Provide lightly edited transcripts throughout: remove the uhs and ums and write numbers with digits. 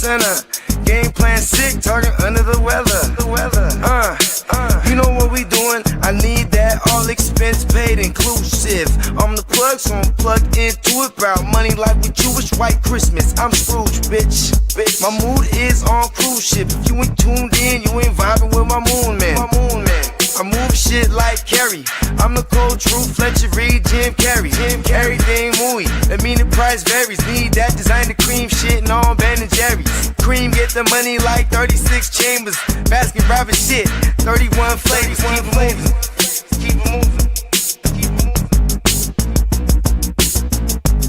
center. Game plan sick, talking under the weather. You know what we doing? I need that all expense paid inclusive. I'm the plug, so I'm plugged into it. About money like with Jewish white Christmas. I'm Scrooge, bitch. My mood is on cruise ship. If you ain't tuned in, you ain't vibing with my moon man. I move shit like Kerry. I'm the cold truth, Fletcher Reed, Jim Carrey. Everything mooey, that mean the price varies. Need that designer cream shit and all Ben and Jerry's. Cream get the money like 36 chambers. Baskin Robbins shit, 31 flavors. Keep it moving.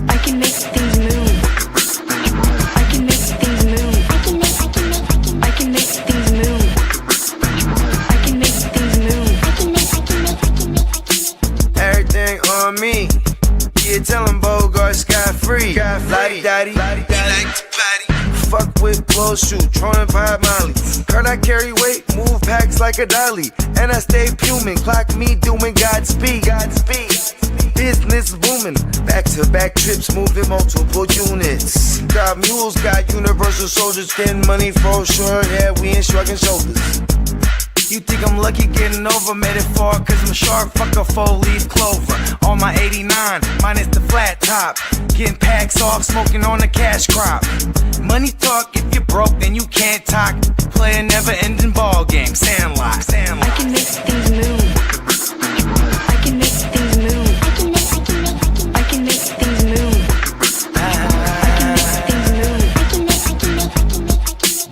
I can make things move. I can make things move. I can make things move. I can make things move. Everything on me. Yeah, tell him Bogart scot-free. Like daddy. Fuck with blow shoot, trolling vibe Molly. Heard I carry weight, move packs like a dolly. And I stay fuming, clock me doing Godspeed. Business booming, back-to-back trips, moving multiple units. Got mules, got universal soldiers, getting money for sure. Yeah, we ain't shrugging shoulders. You think I'm lucky getting over, made it far, cause I'm sharp, fuck a 4-leaf clover. On my 89, minus the flat top. Getting packs off, smoking on the cash crop. Money talk, if you're broke, then you can't talk. Play a never-ending ball game, Sandlot. I can make things move. I can make things move. I can make things move.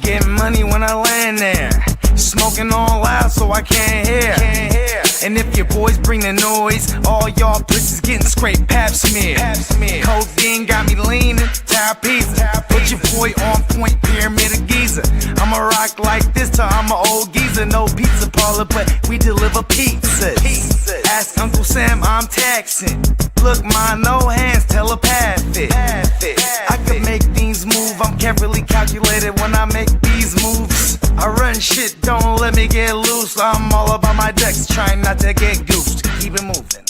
Getting money when I land there. Smoking all loud so I can't hear. And if your boys bring the noise, all y'all bitches getting scraped pap smear. Codeine got me leaning, trapeze. Put your boy on point, pyramid of Giza. I'ma rock like this till I'm an old geezer. No pizza parlor, but we deliver pizzas. Ask Uncle Sam, I'm taxing. Look, my no hands, telepathic. I can make things move, I'm carefully calculated when I make these moves. I run shit, don't let me get loose. I'm all about my decks, trying not to get goosed. Keep it moving.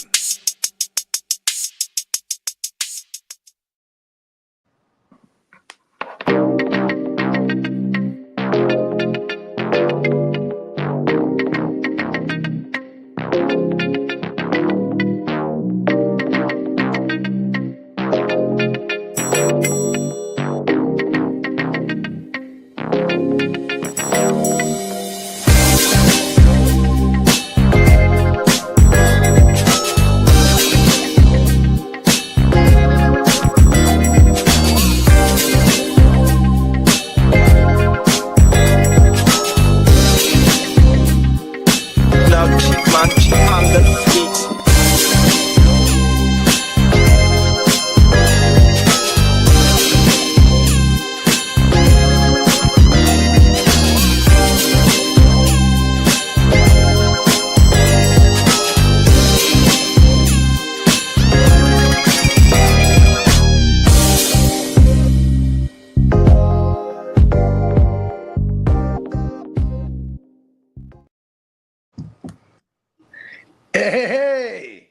Hey,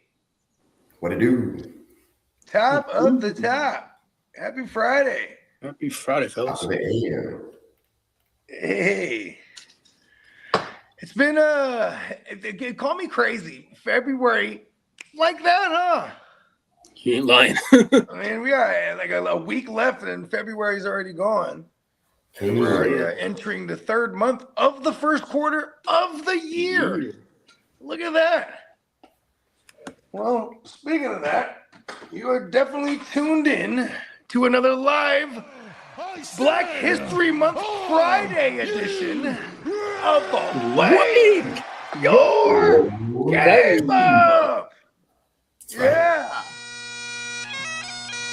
what it do? Top of the top. Happy Friday. Happy Friday, fellas. Hey. It's been call me crazy. February like that, huh? You ain't lying. I mean, we got like a week left and February's already gone. And we're entering the third month of the first quarter of the year. Look at that. Well, speaking of that, you are definitely tuned in to another live Black History Month Friday edition of the Wake Your Game Up. Yeah.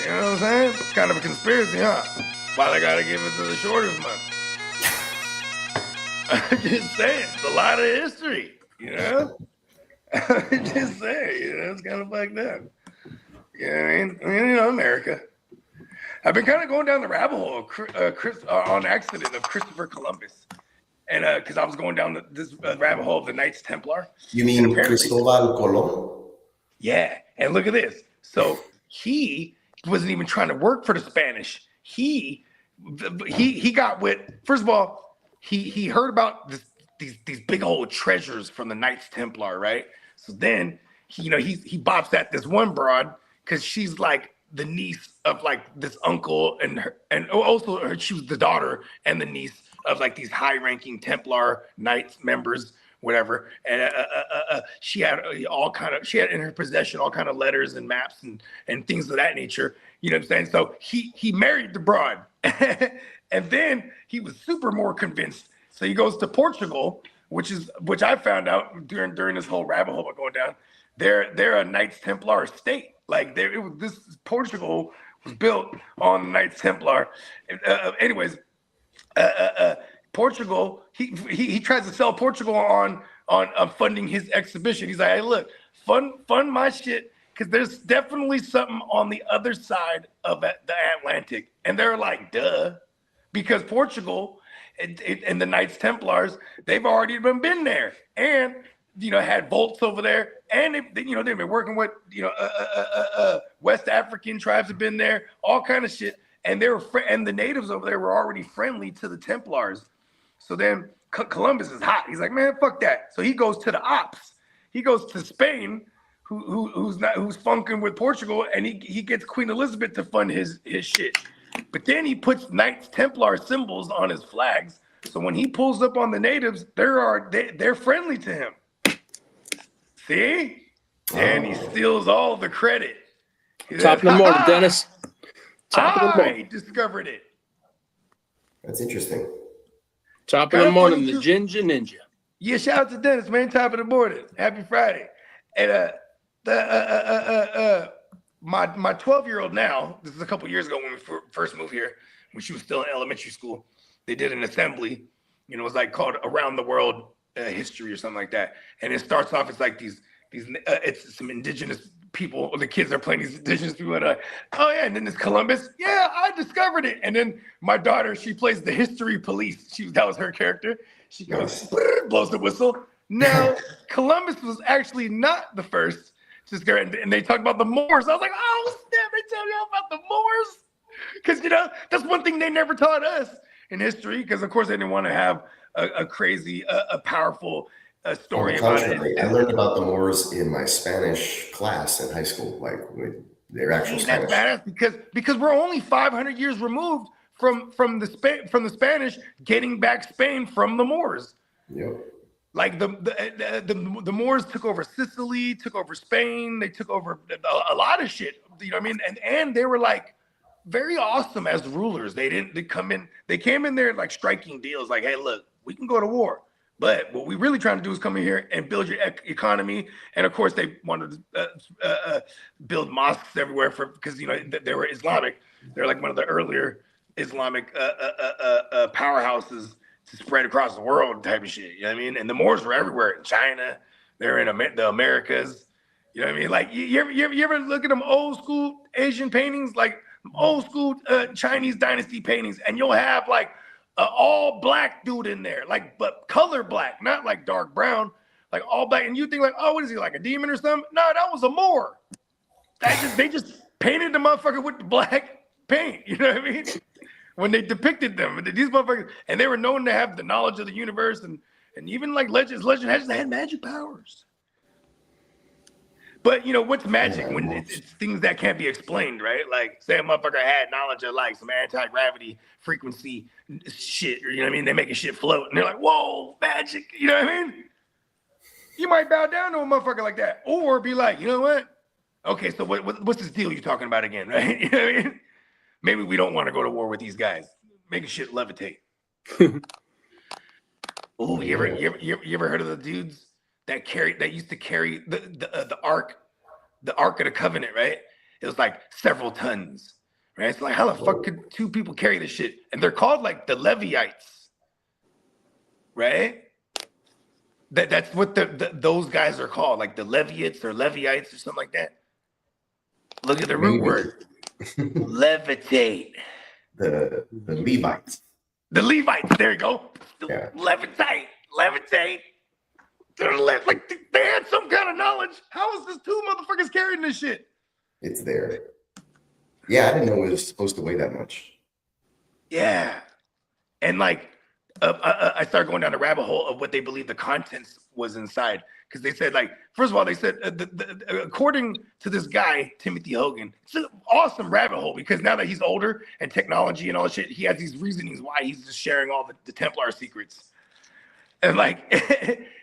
You know what I'm saying? It's kind of a conspiracy, huh? Why they gotta give it to the shortest month? I'm just saying, it's a lot of history, you know? I'm just saying, you know, it's kind of like that. You know what I mean? You know, America. I've been kind of going down the rabbit hole on accident of Christopher Columbus. And because I was going down this rabbit hole of the Knights Templar. You mean Cristobal Colon? Yeah. And look at this. So he wasn't even trying to work for the Spanish. He he got with. First of all, he heard about these big old treasures from the Knights Templar, right? So then he bops at this one broad because she's like the niece of like this uncle and also she was the daughter and the niece of like these high-ranking Templar Knights members, whatever. And she had in her possession all kind of letters and maps and things of that nature. You know what I'm saying? So he married the broad, and then he was super more convinced. So he goes to Portugal, which I found out during this whole rabbit hole going down. They're a Knights Templar state. Like this Portugal was built on the Knights Templar. Anyways, Portugal. He tries to sell Portugal on funding his exhibition. He's like, hey, look, fund my shit because there's definitely something on the other side of the Atlantic. And they're like, duh, because Portugal and the Knights Templars, they've already been there and had vaults over there, and they've been working with West African tribes have been there, all kind of shit, and and the natives over there were already friendly to the Templars. So then Columbus is hot. He's like, man, fuck that. So he goes to the ops. He goes to Spain, who's funking with Portugal, and he gets Queen Elizabeth to fund his shit. But then he puts Knights Templar symbols on his flags. So when he pulls up on the natives, they're friendly to him. See? And he steals all the credit. Top of the morning, Dennis. I discovered it. That's interesting. Top of the morning, the Ginger Ninja. Yeah, shout out to Dennis, man. Top of the morning. Happy Friday. And my 12-year-old now, this is a couple years ago when we first moved here, when she was still in elementary school, they did an assembly, it was like called Around the World History or something like that. And it starts off, it's like it's some indigenous people, the kids are playing these indigenous people, and like, oh yeah, and then there's Columbus. Yeah, I discovered it. And then my daughter, she plays the history police. That was her character. She goes, blows the whistle. Now, Columbus was actually not the first to discover it. And they talk about the Moors. I was like, oh, snap, they tell you all about the Moors? Because, that's one thing they never taught us in history, because, of course, they didn't want to have a crazy, powerful story about it. I learned about the Moors in my Spanish class in high school, like their actual Spanish. That's badass because we're only 500 years removed from the Spanish getting back Spain from the Moors. Yep. Like the Moors took over Sicily, took over Spain, they took over a lot of shit. You know what I mean? And they were like very awesome as rulers. They came in there like striking deals, like, hey, look, we can go to war, but what we really trying to do is come in here and build your economy. And of course, they wanted to build mosques everywhere because they were Islamic. They're like one of the earlier Islamic powerhouses to spread across the world type of shit. You know what I mean? And the Moors were everywhere in China. They're in the Americas. You know what I mean? Like you ever look at them old school Asian paintings, like old school Chinese dynasty paintings, and you'll have like an all black dude in there, like, but color black, not like dark brown, like all black. And you think like, oh, what is he, like a demon or something? No, that was a Moor. They just painted the motherfucker with the black paint. You know what I mean? When they depicted them, these motherfuckers, and they were known to have the knowledge of the universe, and even like legend had magic powers. But what's magic when it's things that can't be explained, right? Like say a motherfucker had knowledge of like some anti-gravity frequency shit, or you know what I mean? They making shit float, and they're like, whoa, magic, you know what I mean? You might bow down to a motherfucker like that, or be like, you know what? Okay, so what's this deal you're talking about again, right? You know what I mean? Maybe we don't want to go to war with these guys. Making shit levitate. Oh, you ever heard of the dudes that used to carry the ark of the covenant, right? It was like several tons, right? It's like, how the fuck could two people carry this shit? And they're called like the Leviites, right? That's what those guys are called, like the Leviates or Leviites or something like that. Look at the root word. Levitate. The Levites. The Levites. There you go. Yeah. Levitate. They're like they had some kind of knowledge. How is this two motherfuckers carrying this shit? It's there. Yeah, I didn't know it was supposed to weigh that much. Yeah. And like, I started going down the rabbit hole of what they believe the contents was inside. Because they said, like, first of all, they said, according to this guy, Timothy Hogan, it's an awesome rabbit hole because now that he's older and technology and all that shit, he has these reasonings why he's just sharing all the Templar secrets. And like,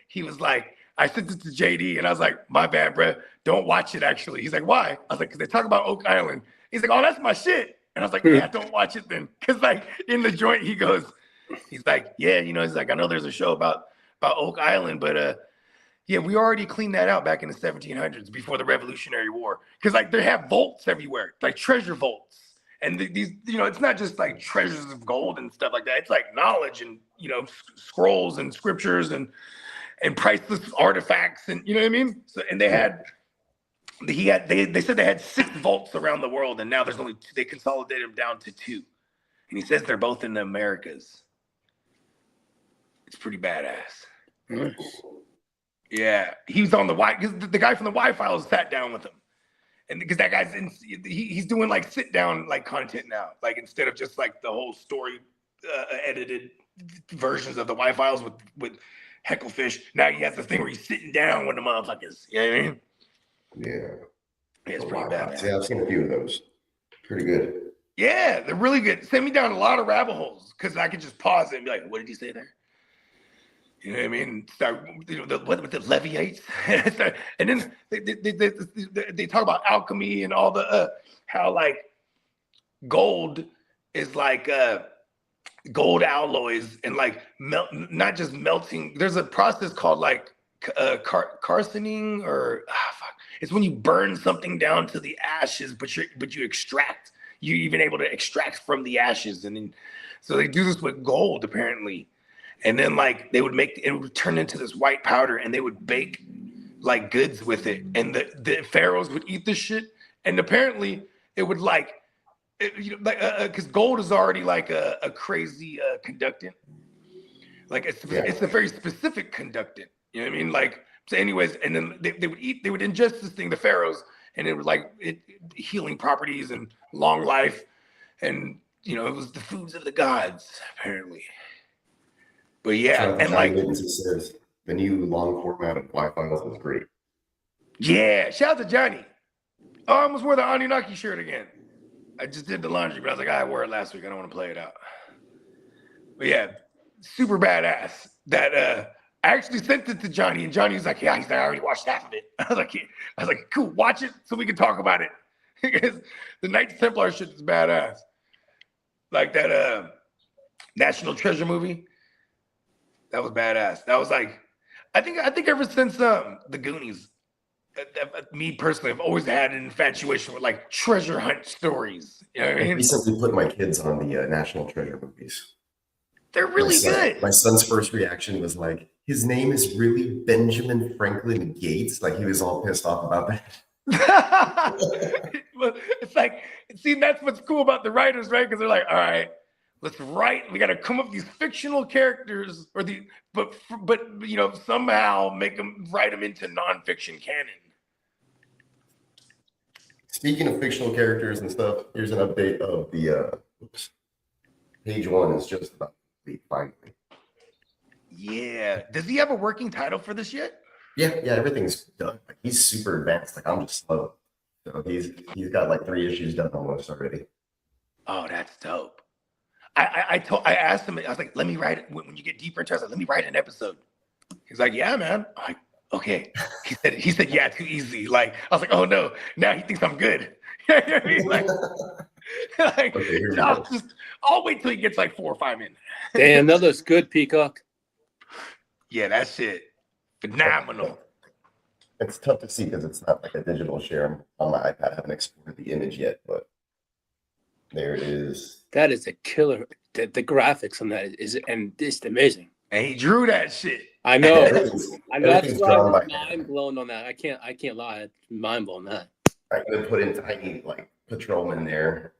he was like, I sent it to JD and I was like, my bad, bro. Don't watch it, actually. He's like, why? I was like, because they talk about Oak Island. He's like, oh, that's my shit. And I was like, yeah, don't watch it then. Because like in the joint, he's like, yeah, he's like, I know there's a show about Oak Island, but yeah, we already cleaned that out back in the 1700s before the Revolutionary War. Because like they have vaults everywhere, like treasure vaults. And these, it's not just like treasures of gold and stuff like that. It's like knowledge and, scrolls and scriptures and priceless artifacts. And you know what I mean? So, and they said they had 6 vaults around the world. And now there's only 2. They consolidated them down to 2. And he says they're both in the Americas. It's pretty badass. Nice. Yeah, he was on the because the guy from the Y Files sat down with him, and because that guy's he's doing like sit down like content now, like instead of just like the whole story edited versions of the Y Files with Hecklefish. Now he has this thing where he's sitting down with the motherfuckers. You know what I mean? Yeah, It's pretty bad. Yeah, I've seen a few of those. Pretty good. Yeah, they're really good. Send me down a lot of rabbit holes because I can just pause it and be like, "What did he say there?" You know what I mean? Start, what the Leviates, and then they talk about alchemy and all the how like gold is like gold alloys and like not just melting. There's a process called like carcening or fuck. It's when you burn something down to the ashes, but you extract. You're even able to extract from the ashes, and then so they do this with gold apparently. And then like they would it would turn into this white powder and they would bake like goods with it. And the pharaohs would eat this shit. And apparently it would because gold is already like a crazy conductant. Like it's a very specific conductant. You know what I mean? Like, so anyways, and then they would ingest this thing, the pharaohs, and it was like healing properties and long life. And, it was the foods of the gods, apparently. But yeah, and like says, the new long format of Wi-Fi was great. Yeah, shout out to Johnny. Oh, I almost wore the Anunnaki shirt again. I just did the laundry, but I was like, I wore it last week. I don't want to play it out. But yeah, super badass. That I actually sent it to Johnny, and Johnny was like, yeah, I already watched half of it. I was like, cool, watch it so we can talk about it. Because the Knights Templar shit is badass. Like that National Treasure movie. That was badass. That was like, I think ever since the Goonies, me personally, I've always had an infatuation with like treasure hunt stories. You know what I mean? I recently put my kids on the National Treasure movies. They're really good. My son's first reaction was like, his name is really Benjamin Franklin Gates. Like he was all pissed off about that. It's like, see, that's what's cool about the writers, right? Because they're like, all right, let's write. We got to come up with these fictional characters, but somehow write them into nonfiction canon. Speaking of fictional characters and stuff, here's an update of the page 1 is just about complete finally. Yeah. Does he have a working title for this yet? Yeah, everything's done. Like he's super advanced. Like I'm just slow. So he's got like 3 issues done almost already. Oh, that's dope. I asked him, I was like, let me write it. When you get deeper into it, I was like, let me write an episode. He's like, yeah, man. I'm like, okay. He said, yeah, too easy. Like, I was like, oh no, now he thinks I'm good. You know what I mean? Like okay, I'll wait till he gets like 4 or 5 in. Damn, that looks good, Peacock. Yeah, that shit. Phenomenal. It's tough to see because it's not like a digital share on my iPad. I haven't exported the image yet, but there it is. That is a killer. The graphics on that is amazing. And he drew that shit. I know. I know. That's why I'm mind blown on that. I can't lie. It's mind blown that. I'm gonna put in tiny like patrolmen there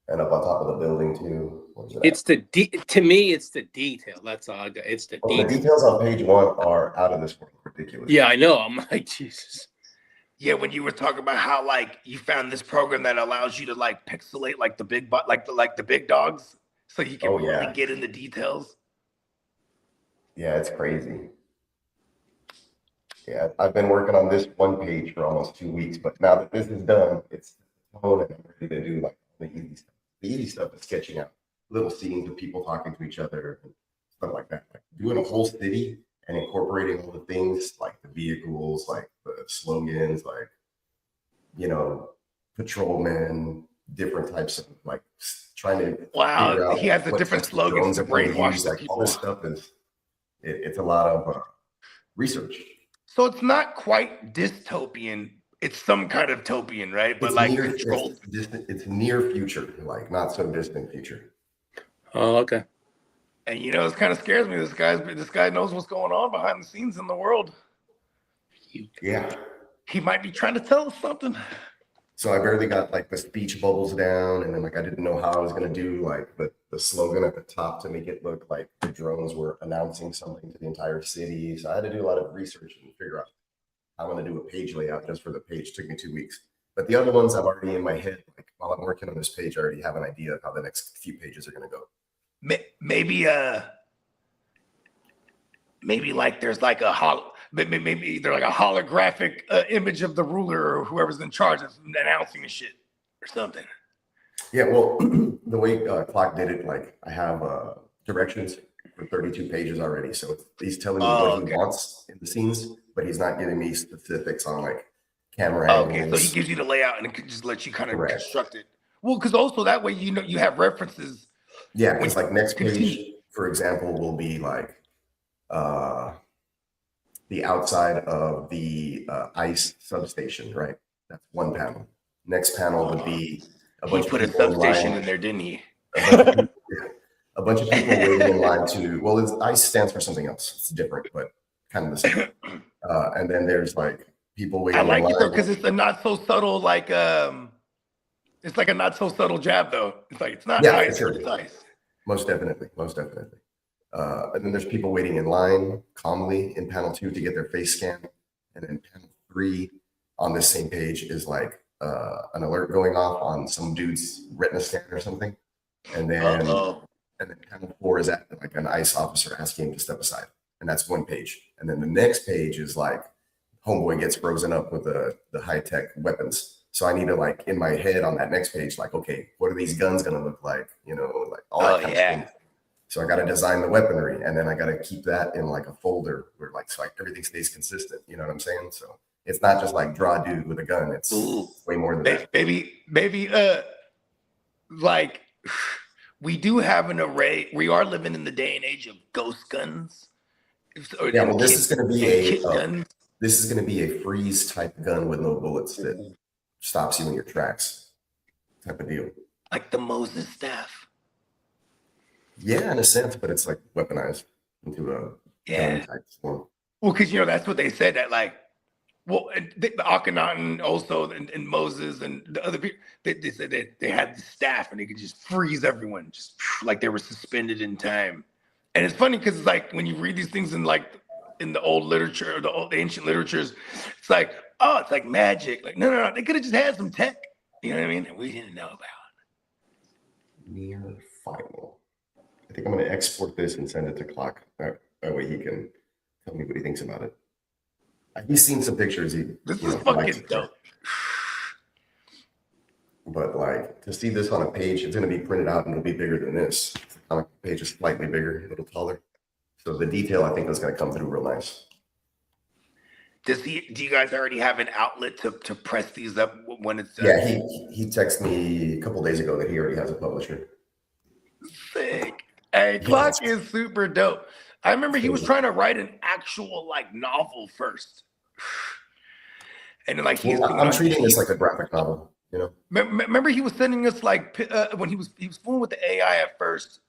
and up on top of the building too. It's to me, it's the detail. That's all I got. It's the detail. The details on page 1 are out of this world, ridiculous. Yeah, I know. I'm like, Jesus. Yeah, when you were talking about how like you found this program that allows you to like pixelate like the big the big dogs, so you can really get into details. Yeah, it's crazy. Yeah, I've been working on this one page for almost 2 weeks, but now that this is done, it's tone and I'm ready to do like the easy stuff. The easy stuff is sketching out little scenes of people talking to each other and stuff like that. Like doing a whole city and incorporating all the things like the vehicles, like the slogans, like, you know, patrolmen, different types of like trying to figure out he has the different slogans to brainwash like people. all this stuff is it's a lot of research. So it's not quite dystopian. It's some kind of topian, right? But It's like near, controlled. it's near future, like not so distant future. Oh, okay. And you know, it kind of scares me. This guy knows what's going on behind the scenes in the world. Yeah. He might be trying to tell us something. So I barely got like the speech bubbles down, and then like I didn't know how I was gonna do like the slogan at the top to make it look like the drones were announcing something to the entire city. So I had to do a lot of research and figure out how I'm gonna do a page layout just for the page. It took me 2 weeks. But the other ones I'm already in my head. Like while I'm working on this page, I already have an idea of how the next few pages are gonna go. Maybe like there's like maybe they're like a holographic image of the ruler or whoever's in charge of announcing the shit or something. Yeah, well, the way Clock did it, like I have directions for 32 pages already. So he's telling me what he wants in the scenes, but he's not giving me specifics on like camera angles. Okay, so he gives you the layout and it can just let you kind of construct it. Well, because also that way you know you have references. Yeah, because like next page, for example, will be like the outside of the ICE substation, right? That's one panel. Next panel would be a bunch of people. He put a substation in there, didn't he? A bunch of people waiting in line to, well, ICE stands for something else. It's different, but kind of the same. And then there's like people waiting in line. I like it though, because it's a not so subtle, like, it's like a not so subtle jab though. It's like, it's not ICE, sure. It's ICE. Most definitely, most definitely. And then there's people waiting in line calmly in panel 2 to get their face scanned. And then panel 3 on this same page is like an alert going off on some dude's retina scan or something. And then panel 4 is at like an ICE officer asking him to step aside. And that's one page. And then the next page is like homeboy gets frozen up with the high-tech weapons. So I need to like in my head on that next page, like, okay, what are these guns gonna look like? You know, like all that kind of thing. So I got to design the weaponry, and then I got to keep that in like a folder where like so like everything stays consistent. You know what I'm saying? So it's not just like draw a dude with a gun. It's way more than that. Maybe like we do have an array. We are living in the day and age of ghost guns. Yeah, well, this is going to be a freeze type gun with no bullets that stops you in your tracks, type of deal. Like the Moses staff. Yeah, in a sense, but it's like weaponized into a gun type form. Well, because you know that's what they said that like, well, the Akhenaten also and Moses and the other people they said that they had the staff and they could just freeze everyone, just like they were suspended in time. And it's funny because it's like when you read these things in like in the old literature, the ancient literatures, it's like it's like magic. Like no, they could have just had some tech. You know what I mean? And we didn't know about. Near final. I think I'm going to export this and send it to Clock. That way he can tell me what he thinks about it. He's seen some pictures. This is fucking dope. But like to see this on a page, it's going to be printed out and it'll be bigger than this. The comic page is slightly bigger, a little taller. So the detail I think is going to come through real nice. Do you guys already have an outlet to press these up when it's? Yeah, he texted me a couple days ago that he already has a publisher. Sick. Hey, Clock is super dope. I remember he was trying to write an actual like novel first, and then like I'm treating this like a graphic novel, you know. Remember he was sending us like when he was fooling with the AI at first.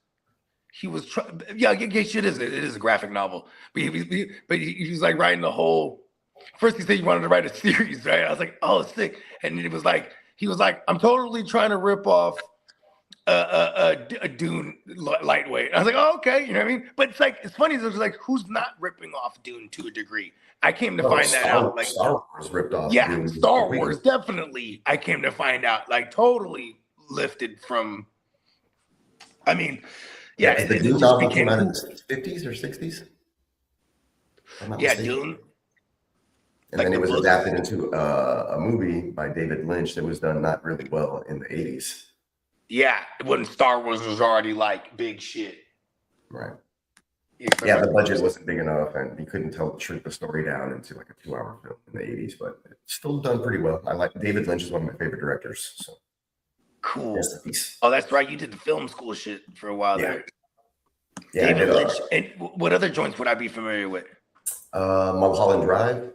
He was trying, it is a graphic novel, but he was like writing the whole. First he said he wanted to write a series, right? I was like, oh, sick, and then he was like, I'm totally trying to rip off. A Dune lightweight. I was like, oh, okay, you know what I mean? But it's funny. It's like, who's not ripping off Dune to a degree? I came to find that out. Like Star Wars ripped off. Yeah, Dune Star Wars definitely. I came to find out, like, totally lifted from I mean, Yeah, yeah, because the it Dune just novel came became out in cool. the 50s or 60s, if I'm not Yeah, mistaken. Dune, And like then the it was books. adapted into a movie by David Lynch that was done not really well in the 80s. Yeah, when Star Wars was already like big shit. Right. Yeah, 'cause I Yeah, the remember- budget wasn't big enough, and he couldn't shrink the story down into like a 2-hour film in the 80s, but it's still done pretty well. I like David Lynch is one of my favorite directors. So Cool. rest in peace. Oh, that's right. You did the film school shit for a while Yeah. there. Yeah, David I did, Lynch. And what other joints would I be familiar with? Mulholland Drive.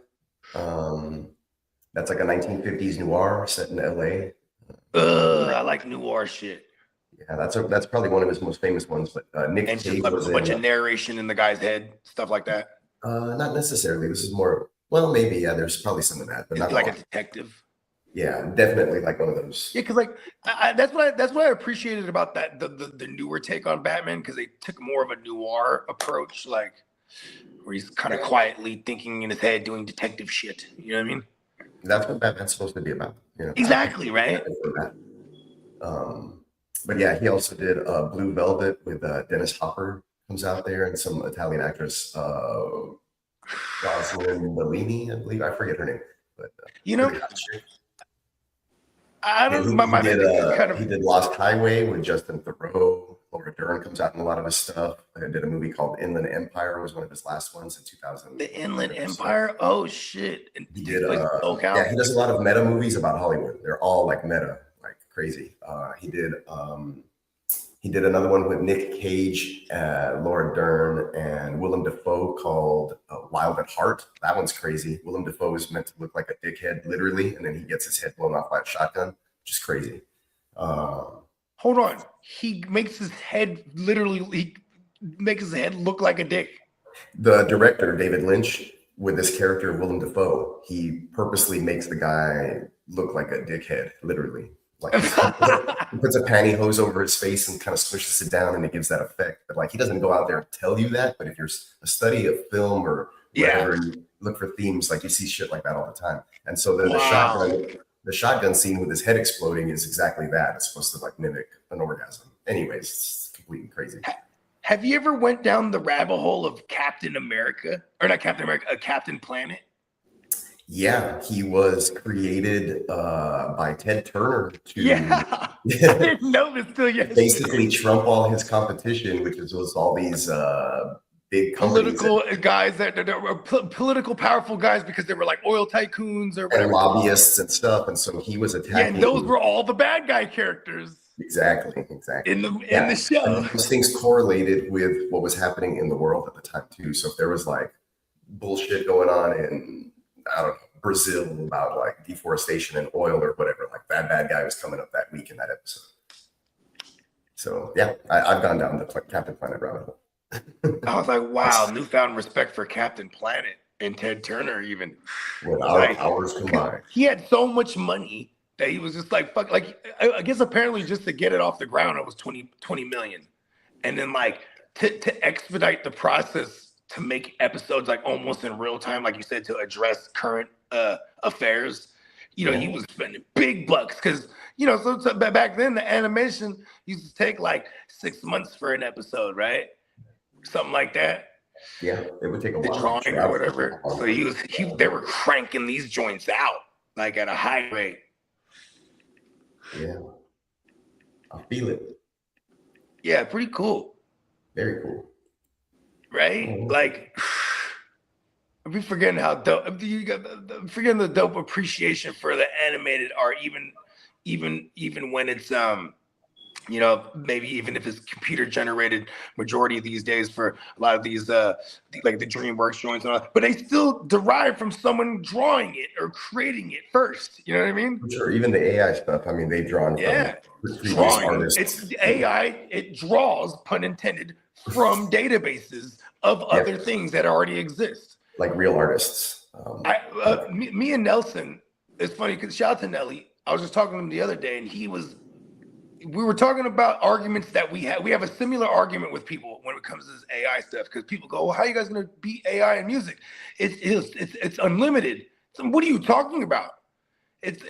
That's like a 1950s noir set in LA. I like noir shit. Yeah, that's probably one of his most famous ones. But Nick And Cage just was a bunch in. of narration in the guy's head, stuff like that. Not necessarily. This is more. Well, maybe yeah. There's probably some of that, but Is not he like a all. detective? Yeah, definitely like one of those. Yeah, because like that's what I appreciated about that the newer take on Batman, because they took more of a noir approach, like where he's kind of quietly thinking in his head, doing detective shit. You know what I mean? That's what Batman's supposed to be about. You know, Exactly, right? But yeah, he also did Blue Velvet with Dennis Hopper comes out there, and some Italian actress, Rosalind Bellini, I believe. I forget her name, but You know, really hot chick. I Yeah, don't. My he did, kind of he did Lost Highway with Justin Theroux. Laura Dern comes out in a lot of his stuff. I did a movie called Inland Empire, was one of his last ones in 2000. the Inland Empire. Oh shit! And He did, SoCal. yeah, he does a lot of meta movies about Hollywood. They're all like meta, like crazy. He did another one with Nick Cage, Laura Dern, and Willem Dafoe called Wild at Heart. That one's crazy. Willem Dafoe is meant to look like a dickhead, literally, and then he gets his head blown off by a shotgun, which is crazy. Hold on. He makes his head he makes his head look like a dick. The director, David Lynch, with this character, Willem Dafoe, he purposely makes the guy look like a dickhead, literally. Like he puts a pantyhose over his face and kind of squishes it down, and it gives that effect. But like he doesn't go out there and tell you that. But if you're a study of film or whatever, and you look for themes, like you see shit like that all the time. And so the shotgun scene with his head exploding is exactly that. It's supposed to like mimic an orgasm. Anyways, it's completely crazy. Have you ever went down the rabbit hole of Captain America, or not Captain America, Captain Planet? Yeah, he was created by Ted Turner to I didn't know this till yesterday. basically trump all his competition, which was all these big political guys that were political powerful guys, because they were like oil tycoons or whatever, and lobbyists and stuff. And so he was attacking. Yeah, and those were all the bad guy characters. Exactly. In the show. And those things correlated with what was happening in the world at the time too. So if there was like bullshit going on in, I don't know, Brazil about like deforestation and oil or whatever, like that bad guy was coming up that week in that episode. So yeah, I've gone down the Captain Planet rabbit hole. I was like, wow, newfound respect for Captain Planet and Ted Turner even. With our powers combined. He had so much money that he was just like, fuck, like, I guess apparently just to get it off the ground, it was 20 million. And then like to expedite the process to make episodes like almost in real time, like you said, to address current affairs, you know, he was spending big bucks because, you know, so back then the animation used to take like 6 months for an episode, right? Something like that. Yeah, it would take a the while. Drawing or whatever. So they were cranking these joints out like at a high rate. Yeah, I feel it. Yeah, pretty cool. Very cool. Right? Mm-hmm. Like, I'd be forgetting how dope. You got forgetting the dope appreciation for the animated art, even when it's you know, maybe even if it's computer generated majority these days for a lot of these like the DreamWorks joints and all that, but they still derive from someone drawing it or creating it first. You know what I mean? Sure. Even the AI stuff, I mean, they've drawn from previous artists. It's AI, it draws, pun intended, from databases of other things that already exist. Like real artists. Me and Nelson, it's funny because shout out to Nelly. I was just talking to him the other day, and we were talking about arguments that we have. We have a similar argument with people when it comes to this AI stuff, because people go, well, how are you guys going to beat AI in music? It's unlimited. So what are you talking about? It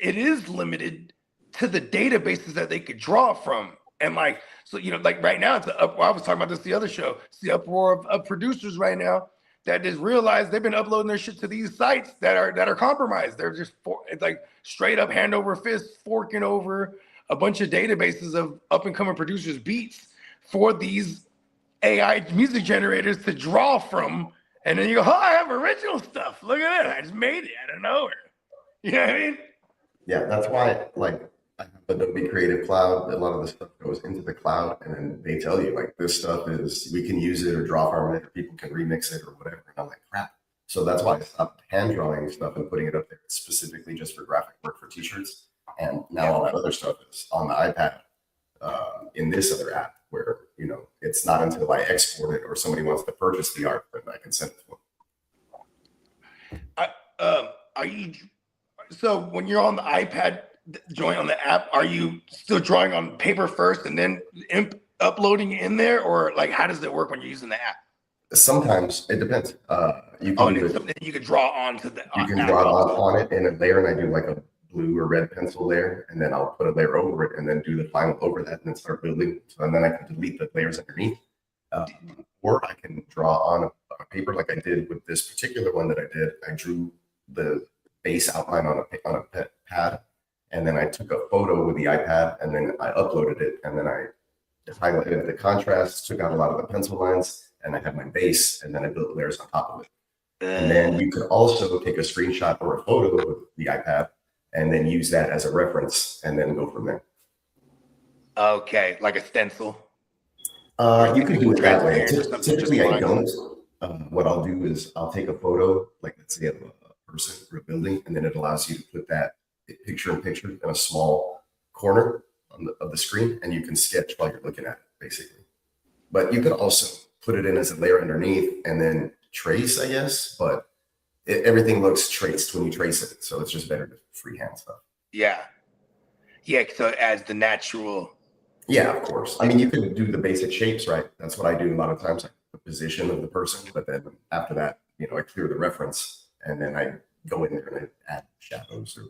is limited to the databases that they could draw from. And like, so, you know, like right now, I was talking about this the other show. It's the uproar of producers right now that just realized they've been uploading their shit to these sites that are compromised. They're just it's like straight up hand over fist forking over a bunch of databases of up and coming producers' beats for these AI music generators to draw from. And then you go, oh, I have original stuff. Look at it. I just made it out of nowhere. You know what I mean? Yeah, that's why, like, I have Adobe Creative Cloud. A lot of the stuff goes into the cloud, and then they tell you, like, this stuff is, we can use it or draw from it, or people can remix it or whatever. And I'm like, crap. So that's why I stopped hand drawing stuff and putting it up there specifically just for graphic work for t-shirts. And now all that other stuff is on the iPad in this other app where, you know, it's not until I export it or somebody wants to purchase the art that I can send it to them. Are you, so when you're on the iPad, drawing on the app, are you still drawing on paper first and then uploading in there, or like how does it work when you're using the app? Sometimes it depends. You can you can draw onto the. You can draw on it in a layer, and I do like a blue or red pencil layer, and then I'll put a layer over it, and then do the final over that, and then start building. So and then I can delete the layers underneath, or I can draw on a paper like I did with this particular one that I did. I drew the base outline on a pad, and then I took a photo with the iPad, and then I uploaded it, and then I highlighted the contrast, took out a lot of the pencil lines, and I had my base, and then I built layers on top of it. And then you could also take a screenshot or a photo with the iPad and then use that as a reference and then go from there. Okay, like a stencil. You can do it that way. Typically, I don't. What I'll do is I'll take a photo, like let's say of a person or a building, and then it allows you to put that picture-in-picture in a small corner of the screen, and you can sketch while you're looking at it, basically. But you could also put it in as a layer underneath and then trace, I guess, but everything looks traced when you trace it. So it's just better to freehand stuff. Yeah. Yeah, so it adds the natural. Yeah, of course. I mean, you can do the basic shapes, right? That's what I do a lot of times, like the position of the person. But then after that, you know, I clear the reference and then I go in there and I add shadows or,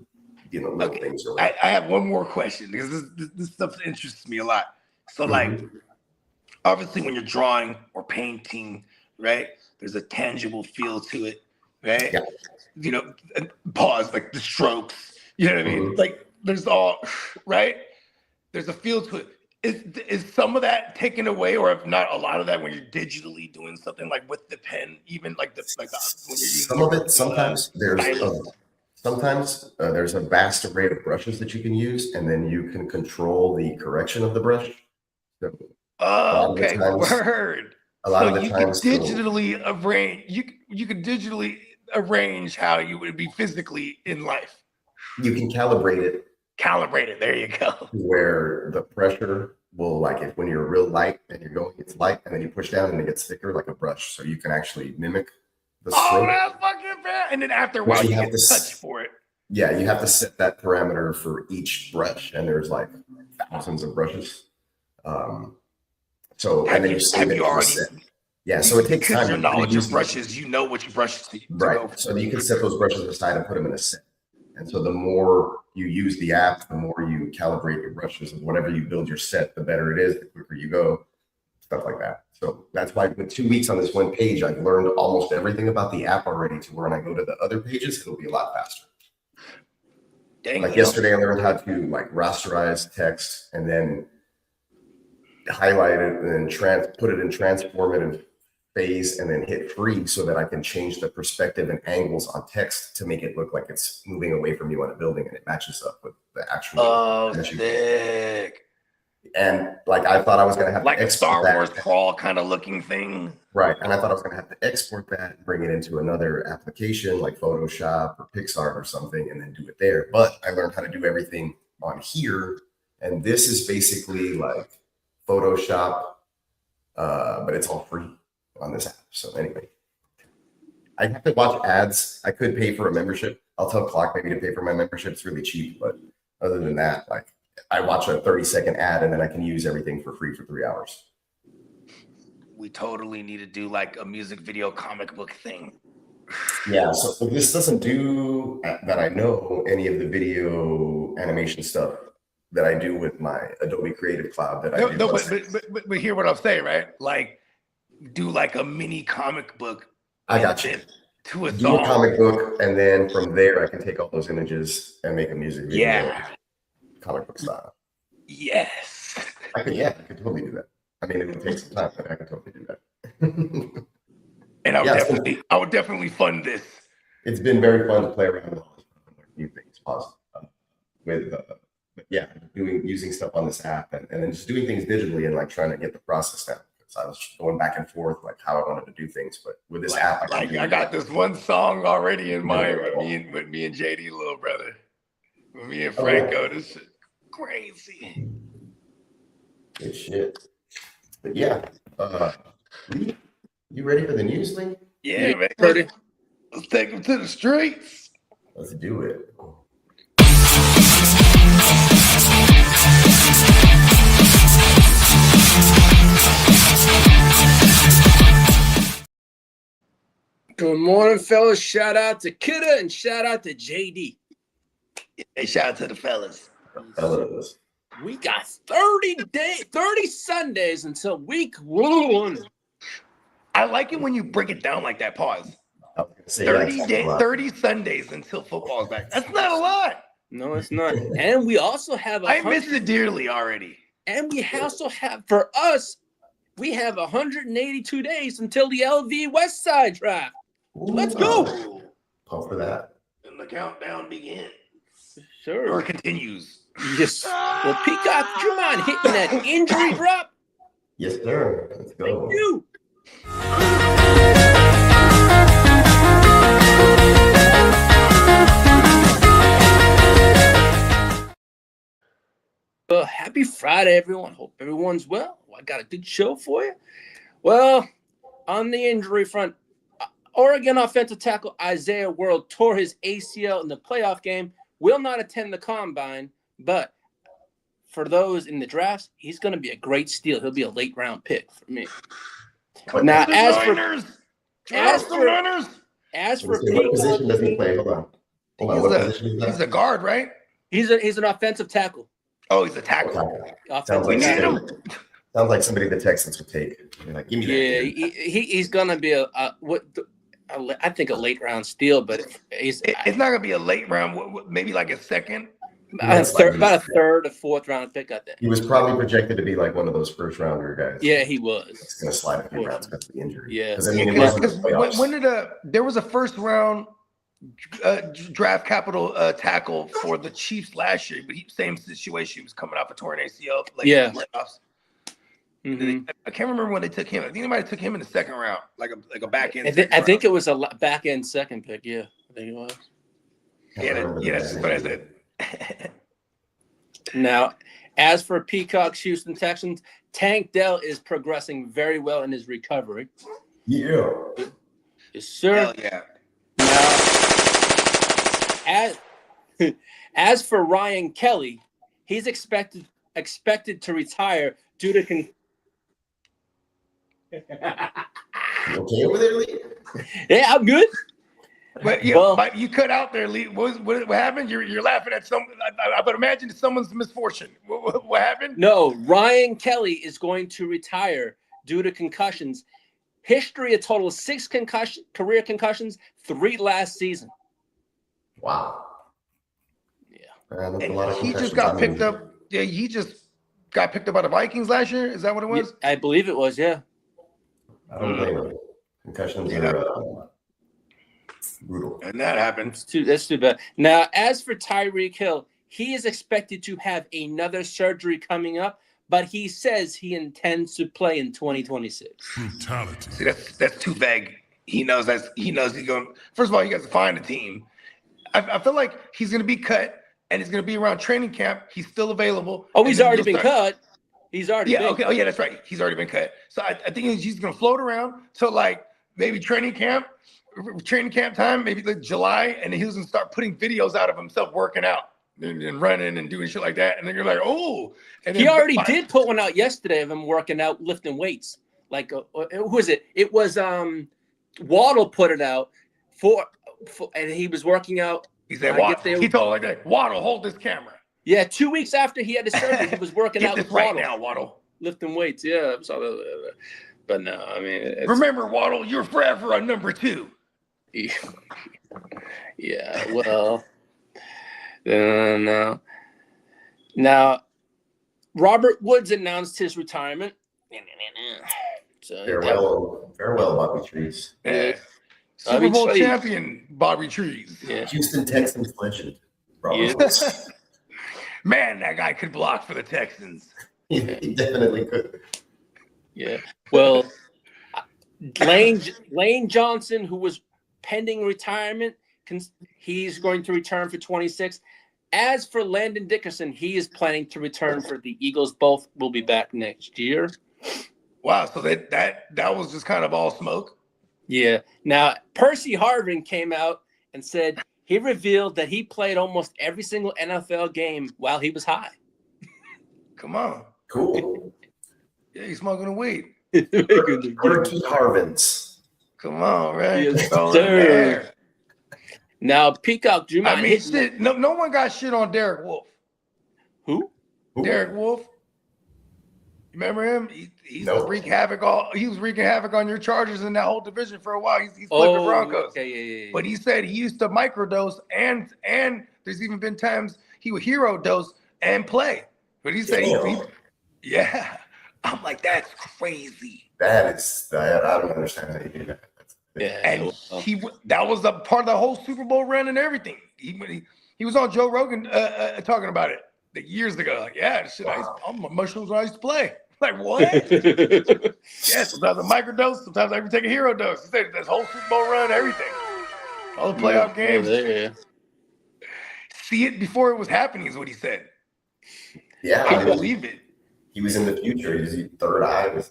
you know, little things. Or I have one more question because this stuff interests me a lot. So like, obviously when you're drawing or painting, right, there's a tangible feel to it, right? Yeah. You know, pause, like the strokes, you know what I mean? Like there's all, right? There's a feel to it. Is some of that taken away, or if not a lot of that, when you're digitally doing something like with the pen, even like the when you're using some of it, sometimes there's a vast array of brushes that you can use, and then you can control the correction of the brush. So, okay, word. A lot of the times, you could digitally arrange how you would be physically in life. You can calibrate it. There you go. Where the pressure will, like, if when you're real light and you're going, it's light, and then you push down and it gets thicker like a brush, so you can actually mimic the stroke. Oh, that's fucking bad. And then after a while, you get to touch for it. Yeah, you have to set that parameter for each brush, and there's like thousands of brushes. So and then you save it to set. Yeah, so it takes time. Your knowledge of brushes, you know which brushes to go for. So you can set those brushes aside and put them in a set. And so the more you use the app, the more you calibrate your brushes, and whatever you build your set, the better it is, the quicker you go, stuff like that. So that's why with 2 weeks on this one page, I've learned almost everything about the app already, to where when I go to the other pages, it'll be a lot faster. Like yesterday, I learned how to like rasterize text and then highlight it and then put it in transformative phase and then hit free, so that I can change the perspective and angles on text to make it look like it's moving away from you on a building, and it matches up with the actual. Oh, sick. And like I thought I was gonna have like to a Star Wars crawl kind of looking thing. Right. And I thought I was gonna have to export that and bring it into another application like Photoshop or Pixar or something, and then do it there. But I learned how to do everything on here. And this is basically like Photoshop, but it's all free on this app. So anyway, I have to watch ads. I could pay for a membership. I'll tell Clock maybe to pay for my membership. It's really cheap, but other than that, like I watch a 30-second ad and then I can use everything for free for 3 hours. We totally need to do like a music video comic book thing. Yeah, so this doesn't do that I know any of the video animation stuff that I do with my Adobe Creative Cloud that I do. No, but hear what I'm saying, right? Like, do like a mini comic book. I got you. To a do song. a comic book, and then from there I can take all those images and make a music video. Yeah. Comic book style. Yes. I could totally do that. I mean, it would take some time, but I could totally do that. And I would definitely fund this. It's been very fun to play around with new things, using stuff on this app and then just doing things digitally and like trying to get the process down. Because I was going back and forth like how I wanted to do things, but with this app, I got this one song already in mind with me and JD, little brother, with me and Franco. This shit crazy. Good shit. But yeah, Lee, you ready for the news, Lee? Yeah, man. Let's take them to the streets. Let's do it. Good morning, fellas. Shout out to Kidda and shout out to JD. Hey, shout out to the fellas. Fellas. We got 30 Sundays until week 1. I like it when you break it down like that. Pause. 30 Sundays until football's back. That's not a lot. No, it's not. And we also have I miss it dearly already. And we also have, for us, we have 182 days until the LV West Side draft. Let's go. Pump for that. And the countdown begins. Sure. Or continues. Yes. Well, Peacock, do you mind hitting that injury drop? Yes, sir. Let's go. Thank you. Well, happy Friday, everyone. Hope everyone's well. I got a good show for you. Well, on the injury front, Oregon offensive tackle Isaiah World tore his ACL in the playoff game, will not attend the combine, but for those in the drafts, he's going to be a great steal. He'll be a late round pick for me. Now, as for what position does he play? Hold on. He's a guard, right? He's an offensive tackle. Oh, he's a tackle. Sounds like somebody the Texans would take. Like, give me that. Yeah, he's gonna be I think a late round steal, but it's not gonna be a late round. Maybe like a second. About a third or fourth round pick, I think. He was probably projected to be like one of those first rounder guys. Yeah, he was. It's gonna slide a few rounds because of the injury. Yeah. When did there was a first round draft capital tackle for the Chiefs last year, but same situation. He was coming off a torn ACL. Playoffs. Mm-hmm. I can't remember when they took him. I think they might have took him in the second round, like a back end. I think it was a back end second pick. Yeah, I think it was. Yeah, that's what I said. Now, as for Peacock's Houston Texans, Tank Dell is progressing very well in his recovery. Yeah. Yes, sir. Hell yeah. Now, as for Ryan Kelly, he's expected to retire due to You okay over there, Lee? Yeah, I'm good. But yeah, but you cut out there, Lee. What happened? You're laughing at something. I would imagine it's someone's misfortune. What happened? No, Ryan Kelly is going to retire due to concussions. History: a total of 6 career concussions, 3 last season. Wow. Yeah. And he just got picked up. Yeah, he just got picked up by the Vikings last year. Is that what it was? Yeah, I believe it was. Yeah. I don't blame him. Concussions are brutal. And that happened. That's too bad. Now, as for Tyreek Hill, he is expected to have another surgery coming up, but he says he intends to play in 2026. Brutality. See, that's too vague. He knows he's going. First of all, you guys find a team. I feel like he's going to be cut, and he's going to be around training camp. He's still available. Oh, he's already been cut. He's already been. Okay. Oh, yeah, that's right. He's already been cut. So I think he's going to float around till like maybe training camp time, maybe like July, and then he was going to start putting videos out of himself working out and running and doing shit like that. And then you're like, oh. And he already did put one out yesterday of him working out, lifting weights. Like, who was it? It was Waddle put it out for and he was working out. He said, Waddle. He told like that, Waddle, hold this camera. Yeah, 2 weeks after he had his surgery, he was working out Get with this right Waddle, now, Waddle. lifting weights. Yeah, I saw that. But no, I mean, it's, Remember, Waddle, you're forever on number 2. yeah. Well, no. Now, Robert Woods announced his retirement. So Farewell, Bobby Trees. Yeah. Super Bowl champion Bobby Trees. Yeah. Houston Texans legend. Yeah. Man, that guy could block for the Texans. He definitely could. Yeah. Well, Lane Johnson, who was pending retirement, he's going to return for 26. As for Landon Dickerson, he is planning to return for the Eagles. Both will be back next year. Wow, so that was just kind of all smoke. Yeah. Now, Percy Harvin came out and said he revealed that he played almost every single NFL game while he was high. Come on. Cool. Yeah, he's smoking the weed. Perky Harvins. Come on, right? Yes, Throw it sir. in there. Now, Peacock, do you mind I mean, shit, no one got shit on Derek Wolf. Who? Derek Wolf. You remember him? He was wreaking havoc on your Chargers in that whole division for a while. He's flipping Broncos. Okay, yeah. But he said he used to microdose and there's even been times he would hero dose and play. But he said yeah. I'm like, that's crazy. That is, I don't understand how you do that. Yeah, And that was a part of the whole Super Bowl run and everything. He was on Joe Rogan talking about it like years ago. Like, yeah, shit, I'm on mushrooms when I used to play. Like, what? Yeah, sometimes a microdose, sometimes I even take a hero dose. He said this whole Super Bowl run, everything. All the playoff games. Yeah. See it before it was happening is what he said. Yeah, I believe it. He was in the future. His third eye was.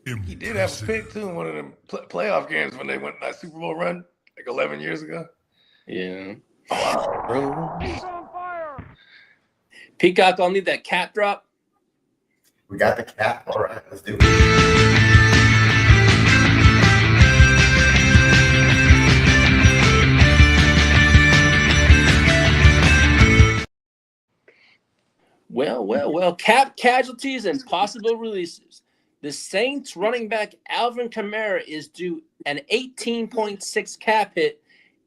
He did have a pick too in one of them playoff games when they went that Super Bowl run like 11 years ago. Yeah. Wow. Peacock, I'll need that cap drop. We got the cap. All right, let's do it. Well. Cap casualties and possible releases. The Saints running back Alvin Kamara is due an 18.6 cap hit,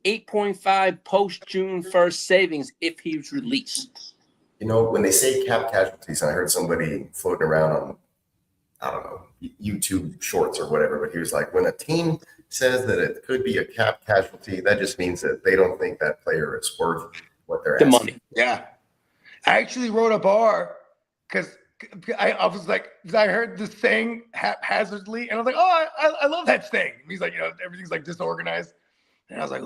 8.5 post-June 1st savings if he's released. You know, when they say cap casualties, and I heard somebody floating around on, I don't know, YouTube shorts or whatever, but he was like, when a team says that it could be a cap casualty, that just means that they don't think that player is worth what they're asking. Money. Yeah. I actually wrote a bar because I was like, I heard this saying haphazardly, and I was like, oh, I love that saying. He's like, everything's like disorganized. And I was like,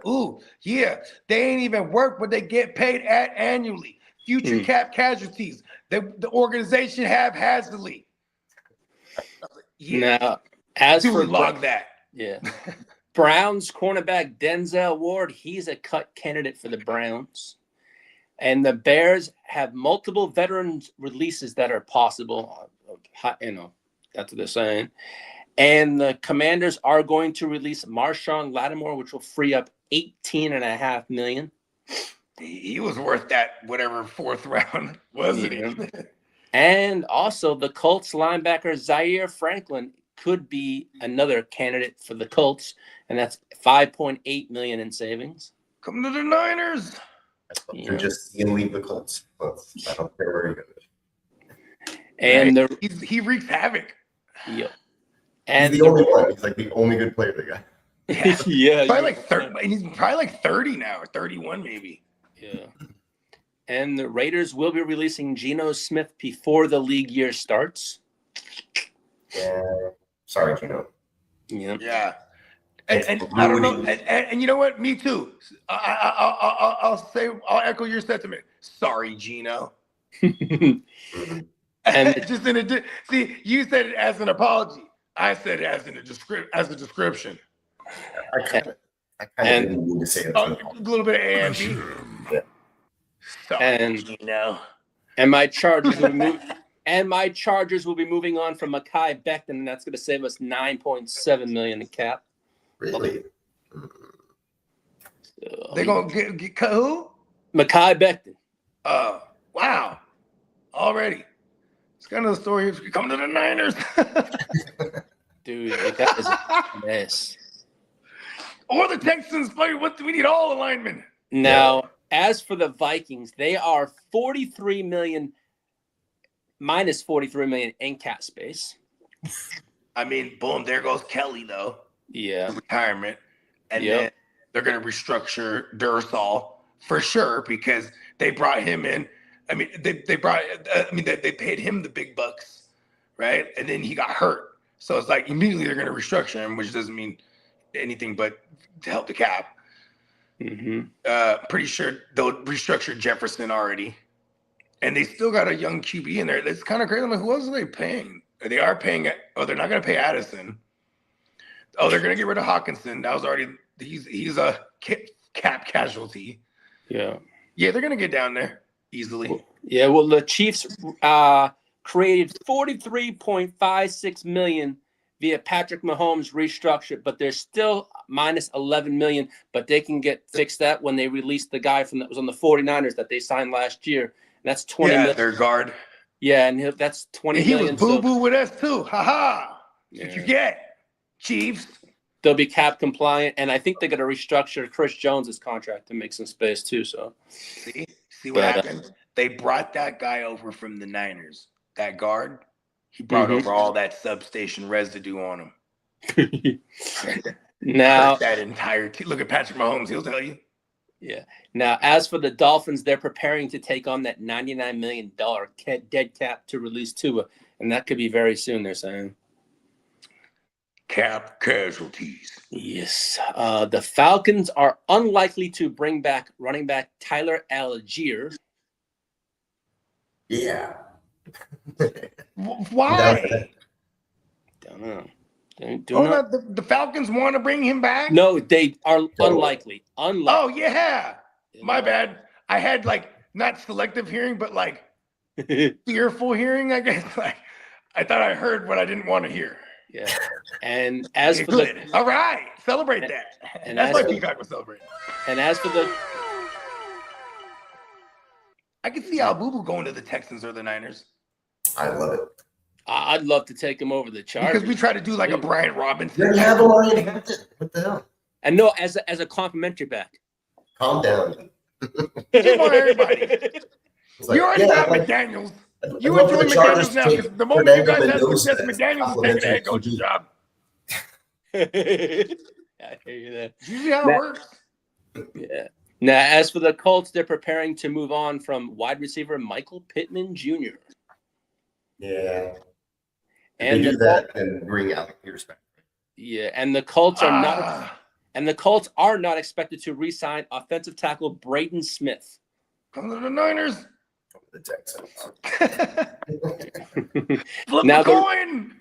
ooh, yeah, they ain't even work what they get paid at annually. Future cap casualties. The organization haphazardly. Like, yeah. Now, as for log that. Yeah. Browns cornerback Denzel Ward, he's a cut candidate for the Browns. And the Bears have multiple veterans releases that are possible. That's what they're saying. And the Commanders are going to release Marshawn Lattimore, which will free up $18.5 million. He was worth that whatever fourth round, wasn't he? And also the Colts linebacker Zaire Franklin could be another candidate for the Colts, and that's $5.8 million in savings. Come to the Niners. And just leave the Colts. I don't care where he goes. And he wreaks havoc. Yep. And he's the only one. He's like the only good player they got. Yeah. Probably like 30. He's probably like 30 now, or 31 maybe. Yeah. And the Raiders will be releasing Geno Smith before the league year starts. Yeah. Sorry, Geno. Yeah. And I don't know. And you know what? Me too. I'll echo your sentiment. Sorry, Gino. And just see, you said it as an apology. I said it as a description. I kind of didn't mean to say it. A little bit of A and B. Yeah. Sorry, Gino. And my Chargers will be moving on from Mekhi Becton, and that's going to save us $9.7 million in cap. Really? They're gonna get who? Mekhi Becton. Wow. Already. It's kind of the story if you come to the Niners. Dude, that is a mess. Or the Texans play. We need all alignment. Now, as for the Vikings, they are 43 million minus 43 million in cap space. I mean, boom, there goes Kelly, though. Yeah. Retirement. And then they're going to restructure Dursall for sure because they brought him in. I mean, they paid him the big bucks, right? And then he got hurt. So it's like immediately they're going to restructure him, which doesn't mean anything but to help the cap. Pretty sure they'll restructure Jefferson already. And they still got a young QB in there. That's kind of crazy. I'm like, who else are they paying? They are paying. Oh, they're not going to pay Addison. Oh, they're going to get rid of Hawkinson. That was already. He's a cap casualty. Yeah. Yeah, they're going to get down there easily. Yeah. Well, the Chiefs created 43.56 million via Patrick Mahomes restructured, but they're still minus 11 million. But they can get fixed that when they release the guy that was on the 49ers that they signed last year. That's 20 million. Their guard. Yeah, and that's 20 he million. Was boo-boo with us too. Ha-ha. What you get, Chiefs? They'll be cap compliant, and I think they're going to restructure Chris Jones's contract to make some space too. So, see what happened? They brought that guy over from the Niners. That guard, he brought over all that substation residue on him. Now that entire team. Look at Patrick Mahomes. He'll tell you. Yeah. Now, as for the Dolphins, they're preparing to take on that $99 million dead cap to release Tua, and that could be very soon, they're saying. Cap casualties. Yes. The Falcons are unlikely to bring back running back Tyler Algier. Yeah. Why? Don't know. The Falcons want to bring him back? No, they are unlikely. Oh, yeah. My bad. I had not selective hearing, but fearful hearing, I guess. I thought I heard what I didn't want to hear. Yeah. And as for good. All right. Celebrate that. And that's why Peacock was celebrating. And as for the I can see Al Boo going to the Texans or the Niners. I love it. I'd love to take him over the Chargers. Because we try to do a Brian Robinson. You have him already. What the hell? And no, as a complimentary back. Calm down. Just want everybody. You already got McDaniels. You enjoy McDaniels now because the moment you guys have success, McDaniels is taking the head coach's job. I hear you there. Usually how it works. Yeah. Now, as for the Colts, they're preparing to move on from wide receiver Michael Pittman Jr. Yeah. And they do that and bring out Pierce back. Yeah, and the Colts are not expected to re-sign offensive tackle Braden Smith. Come to the Niners. Come to the Texans. Flip the coin.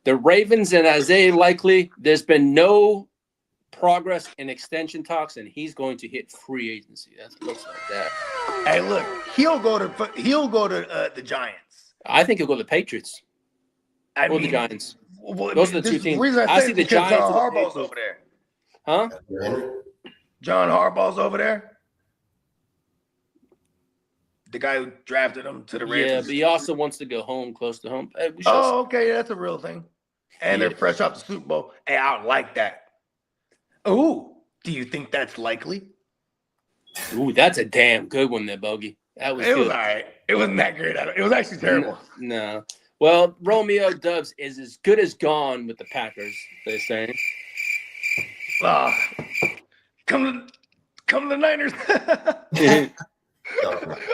The Ravens and Isaiah Likely, there's been no progress in extension talks, and he's going to hit free agency. That looks like that. Hey, look, he'll go to the Giants. I think he'll go to the Patriots. Or the Giants. Well, those are the two teams. I see the Giants. John Harbaugh's over there. Huh? John Harbaugh's over there. The guy who drafted him to the Ravens. Yeah, but he also wants to go home, close to home. Hey, okay, that's a real thing. And they're fresh off the Super Bowl. Hey, I like that. Ooh, do you think that's likely? Ooh, that's a damn good one there, Bogey. That was good. Was all right. It wasn't that great. It was actually terrible. No. Well, Romeo Doubs is as good as gone with the Packers, they're saying. Come to the Niners. I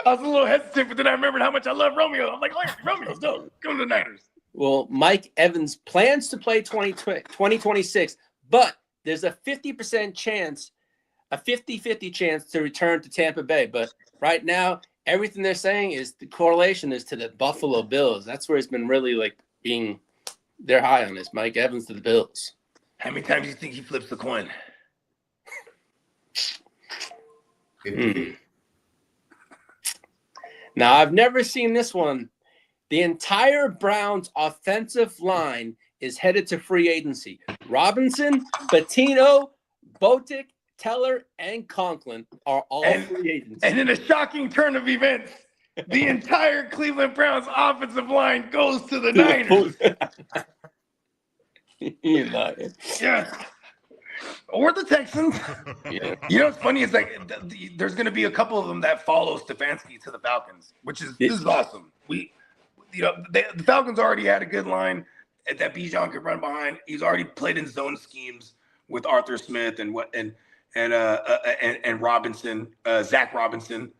was a little hesitant, but then I remembered how much I love Romeo. I'm like, Romeo's dope. Come to the Niners. Well, Mike Evans plans to play 2026, but there's a 50% chance, a 50-50 chance to return to Tampa Bay. But right now, everything they're saying is the correlation is to the Buffalo Bills. That's where it's been really they're high on this. Mike Evans to the Bills. How many times do you think he flips the coin? Now, I've never seen this one. The entire Browns offensive line is headed to free agency. Robinson, Patino, Botic, Teller and Conklin are all free agents. And in a shocking turn of events, the entire Cleveland Browns offensive line goes to the Niners. You're lying. Yes. Or the Texans. Yeah. You know what's funny is like there's going to be a couple of them that follow Stefanski to the Falcons, which is this is awesome. The Falcons already had a good line that Bijan could run behind. He's already played in zone schemes with Arthur Smith and Robinson, Zach Robinson,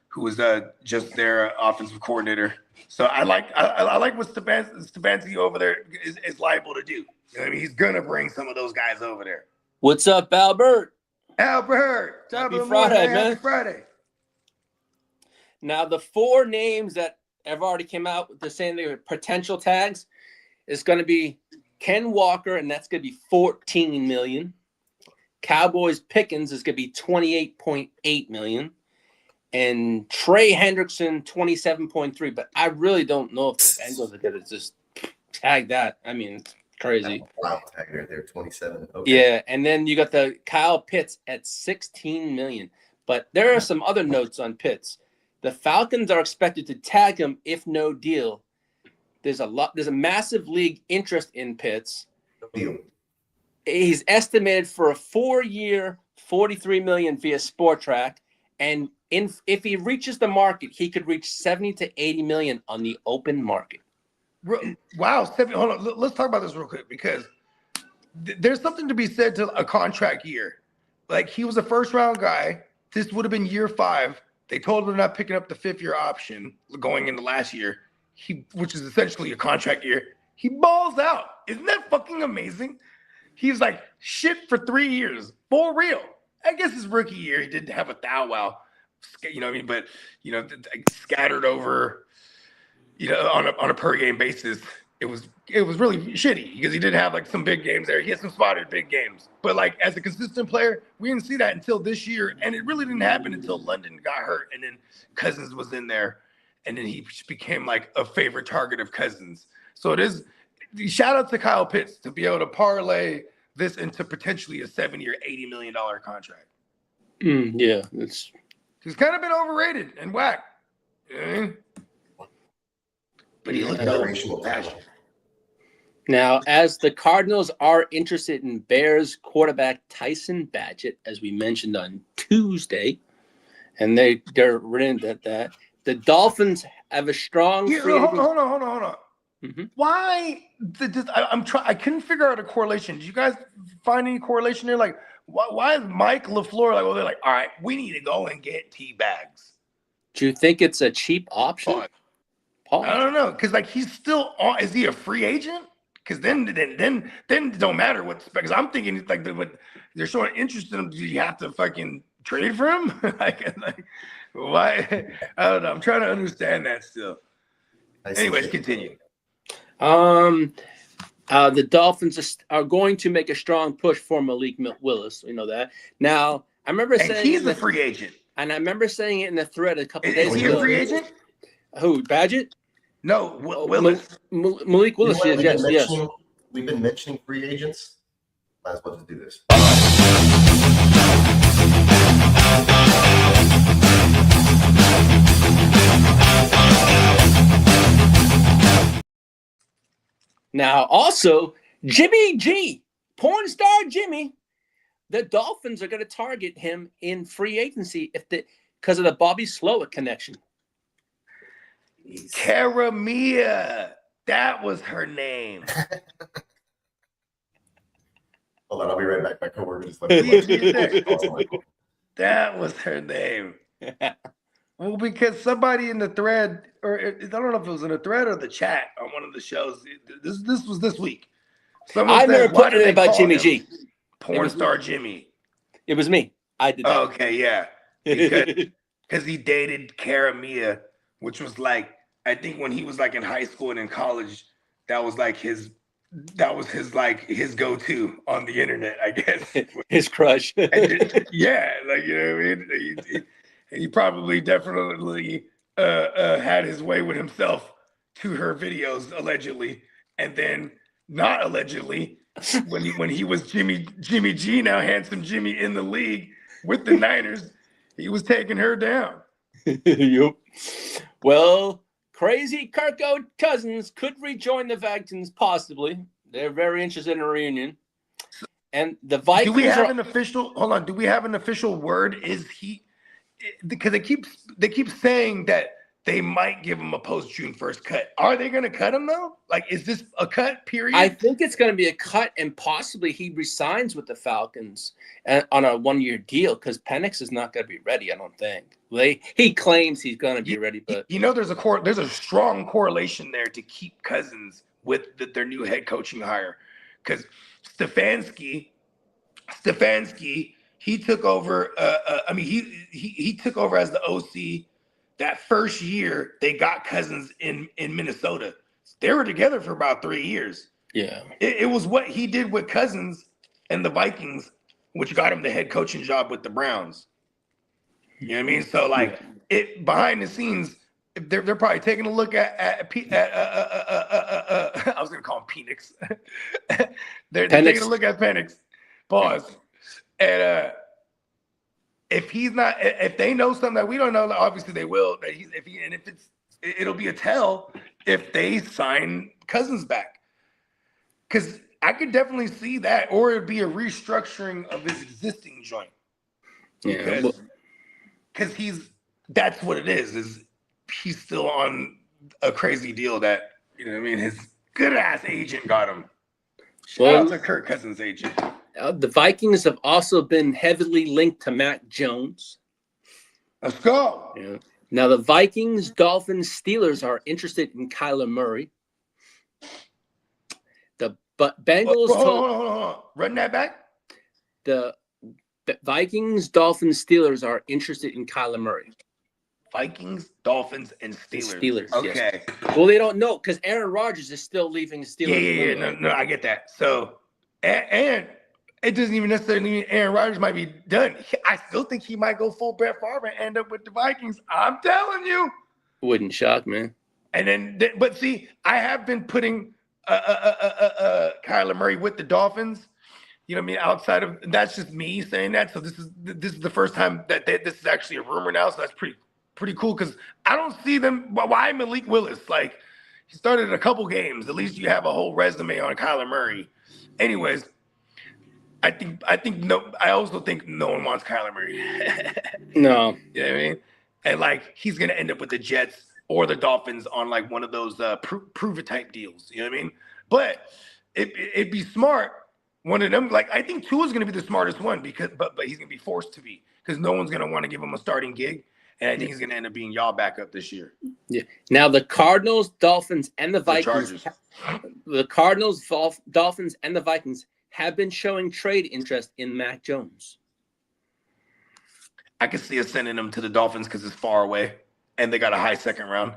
who was just their offensive coordinator. So I like what Stefanski over there is liable to do. I mean, he's gonna bring some of those guys over there. What's up, Albert? Albert, Happy Friday, man. Happy Friday. Now, the 4 names that have already came out with the same potential tags is going to be Ken Walker, and that's going to be $14 million. Cowboys Pickens is going to be $28.8 million. And Trey Hendrickson, $27.3. But I really don't know if the Bengals are going to just tag that. I mean, it's crazy. Wow, tag right there, 27. Okay. Yeah, and then you got the Kyle Pitts at $16 million. But there are some other notes on Pitts. The Falcons are expected to tag him if no deal. There's a massive league interest in Pitts. No deal. He's estimated for a 4-year, $43 million via Sport Track, and if he reaches the market, he could reach $70 to $80 million on the open market. Wow, Stephanie, hold on. Let's talk about this real quick because there's something to be said to a contract year. Like, he was a first-round guy. This would have been year 5. They told him they're not picking up the 5th-year option going into last year, which is essentially a contract year. He balls out. Isn't that fucking amazing? He's like shit for 3 years, for real. I guess his rookie year, he didn't have a thou wow, you know what I mean? But, you know, scattered over, you know, on a per game basis, it was really shitty because he didn't have like some big games there. He had some spotted big games, but like as a consistent player, we didn't see that until this year, and it really didn't happen until London got hurt, and then Cousins was in there, and then he became like a favorite target of Cousins. So it is. Shout out to Kyle Pitts to be able to parlay this into potentially a 7-year, $80 million contract. Yeah, He's kind of been overrated and whacked. But he looked Generational talent. Now, as the Cardinals are interested in Bears quarterback Tyson Badgett, as we mentioned on Tuesday, and they're written at that. The Dolphins have a strong. Hold on. Mm-hmm. Why? I couldn't figure out a correlation. Did you guys find any correlation there? Like, why is Mike LaFleur like? Well, they're like, all right, we need to go and get tea bags. Do you think it's a cheap option? Paul? I don't know, because like he's still on. Is he a free agent? Because then it don't matter what. Because I'm thinking like they're showing interest in him. Do you have to fucking trade for him? like why? I don't know. I'm trying to understand that still. Anyways, continue. The Dolphins are going to make a strong push for Malik Willis. We know that. Now, I remember saying he's a free agent. And I remember saying it in the thread a couple days ago. Is he a free agent? Who, Badgett? No, Willis. Malik Willis, yes. We've been mentioning free agents. Might as well just do this. Now, also, Jimmy G, porn star Jimmy, the Dolphins are going to target him in free agency because of the Bobby Slowick connection. Karamia, that was her name. Hold on, I'll be right back. My coworker just let me. That was her name. Well, because somebody in the thread, or I don't know if it was in the thread or the chat on one of the shows. This was this week. I never put it about Jimmy G. Porn star Jimmy. It was me. I did that. Okay, yeah. Because he dated Karamia, which was like, I think when he was like in high school and in college, that was his go-to on the internet, I guess. His crush. Yeah, like, you know what I mean? He probably definitely had his way with himself to her videos, allegedly. And then, not allegedly, when he was Jimmy G, now handsome Jimmy in the league with the Niners, he was taking her down. Yep. Well, crazy Kirko Cousins could rejoin the Vikings possibly. They're very interested in a reunion. And the Vikings. Do we have an official? Hold on. Do we have an official word? Is he? Because they keep saying that they might give him a post June 1st cut. Are they going to cut him though? Like, is this a cut? Period. I think it's going to be a cut, and possibly he resigns with the Falcons on a 1-year deal because Penix is not going to be ready. I don't think. He claims he's going to be ready, but there's a strong correlation there to keep Cousins with their new head coaching hire, because Stefanski, he took over. He took over as the OC that first year they got Cousins in Minnesota. They were together for about 3 years. Yeah, it was what he did with Cousins and the Vikings, which got him the head coaching job with the Browns. You know what I mean? So like it behind the scenes, they're probably taking a look at I was gonna call him Penix. they're taking a look at Penix. Pause. And if they know something that we don't know, obviously they will. It'll be a tell if they sign Cousins back, because I could definitely see that, or it'd be a restructuring of his existing joint. yeah. Because that's what it is he's still on a crazy deal that, you know what I mean, his good ass agent got him. Shout out to Kirk Cousins' agent. The Vikings have also been heavily linked to Mac Jones. Let's go. Yeah. Now the Vikings, Dolphins, Steelers are interested in Kyler Murray. The Bengals. Hold on. Run that back. The Vikings, Dolphins, Steelers are interested in Kyler Murray. Vikings, Dolphins, and Steelers. Steelers. Okay. Yes. Well, they don't know because Aaron Rodgers is still leaving the Steelers. Yeah. No, I get that. So, and it doesn't even necessarily mean Aaron Rodgers might be done. I still think he might go full Brett Favre and end up with the Vikings. I'm telling you. Wouldn't shock, man. And then, but see, I have been putting Kyler Murray with the Dolphins. You know what I mean? Outside of that's just me saying that. So this is the first time that this is actually a rumor now. So that's pretty cool, because I don't see them. Why Malik Willis? Like, he started a couple games. At least you have a whole resume on Kyler Murray. Anyways, I also think no one wants Kyler Murray. No. You know what I mean? And like, he's gonna end up with the Jets or the Dolphins on like one of those prove it type deals. You know what I mean? But it'd be smart. One of them, like, I think Tua's going to be the smartest one, but he's going to be forced to be, because no one's going to want to give him a starting gig, and I think he's going to end up being y'all backup this year. Yeah. Now the Cardinals, Dolphins, and the Vikings. The Cardinals, Dolphins, and the Vikings have been showing trade interest in Mac Jones. I could see us sending him to the Dolphins because it's far away, and they got a high second round.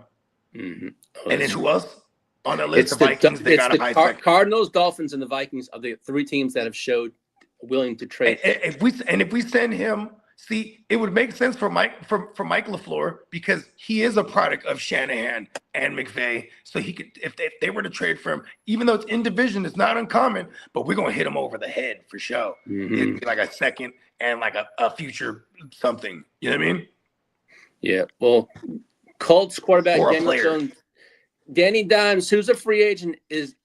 Mm-hmm. And then who else on the list? It's The Vikings. They got a high second. Cardinals, Dolphins, and the Vikings are the 3 teams that have showed willing to trade. If we send him, see, it would make sense for Mike LaFleur, because he is a product of Shanahan and McVay. So he could, if they were to trade for him, even though it's in division, it's not uncommon, but we're gonna hit him over the head for sure. Mm-hmm. It'd be like a second and like a future something. You know what I mean? Yeah. Well, Colts quarterback Or a Daniel player. Jones, Danny Dimes, who's a free agent, is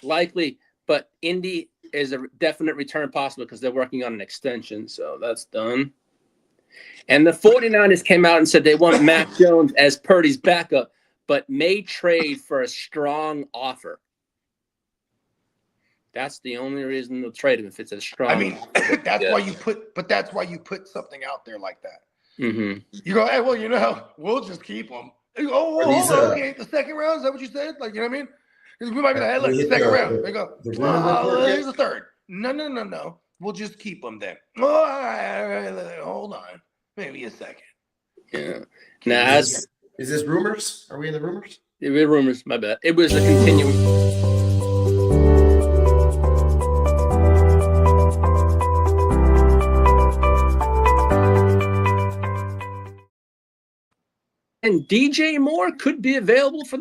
likely, but Indy is a definite return possible because they're working on an extension. So that's done. And the 49ers came out and said they want Mac Jones as Purdy's backup, but may trade for a strong offer. That's the only reason they'll trade him, if it's a strong. I mean, that's why you put something out there like that. Mm-hmm. You go, hey, well, we'll just keep him. Okay, the second round, is that what you said? Like, you know what I mean? Because we might be like, hey, look, the second round. They go, here's the third. No. We'll just keep them then. Oh, all right, hold on. Maybe a second. Yeah. Now, Is this rumors? Are we in the rumors? It was rumors, my bad. It was a continuing. And DJ Moore could be available for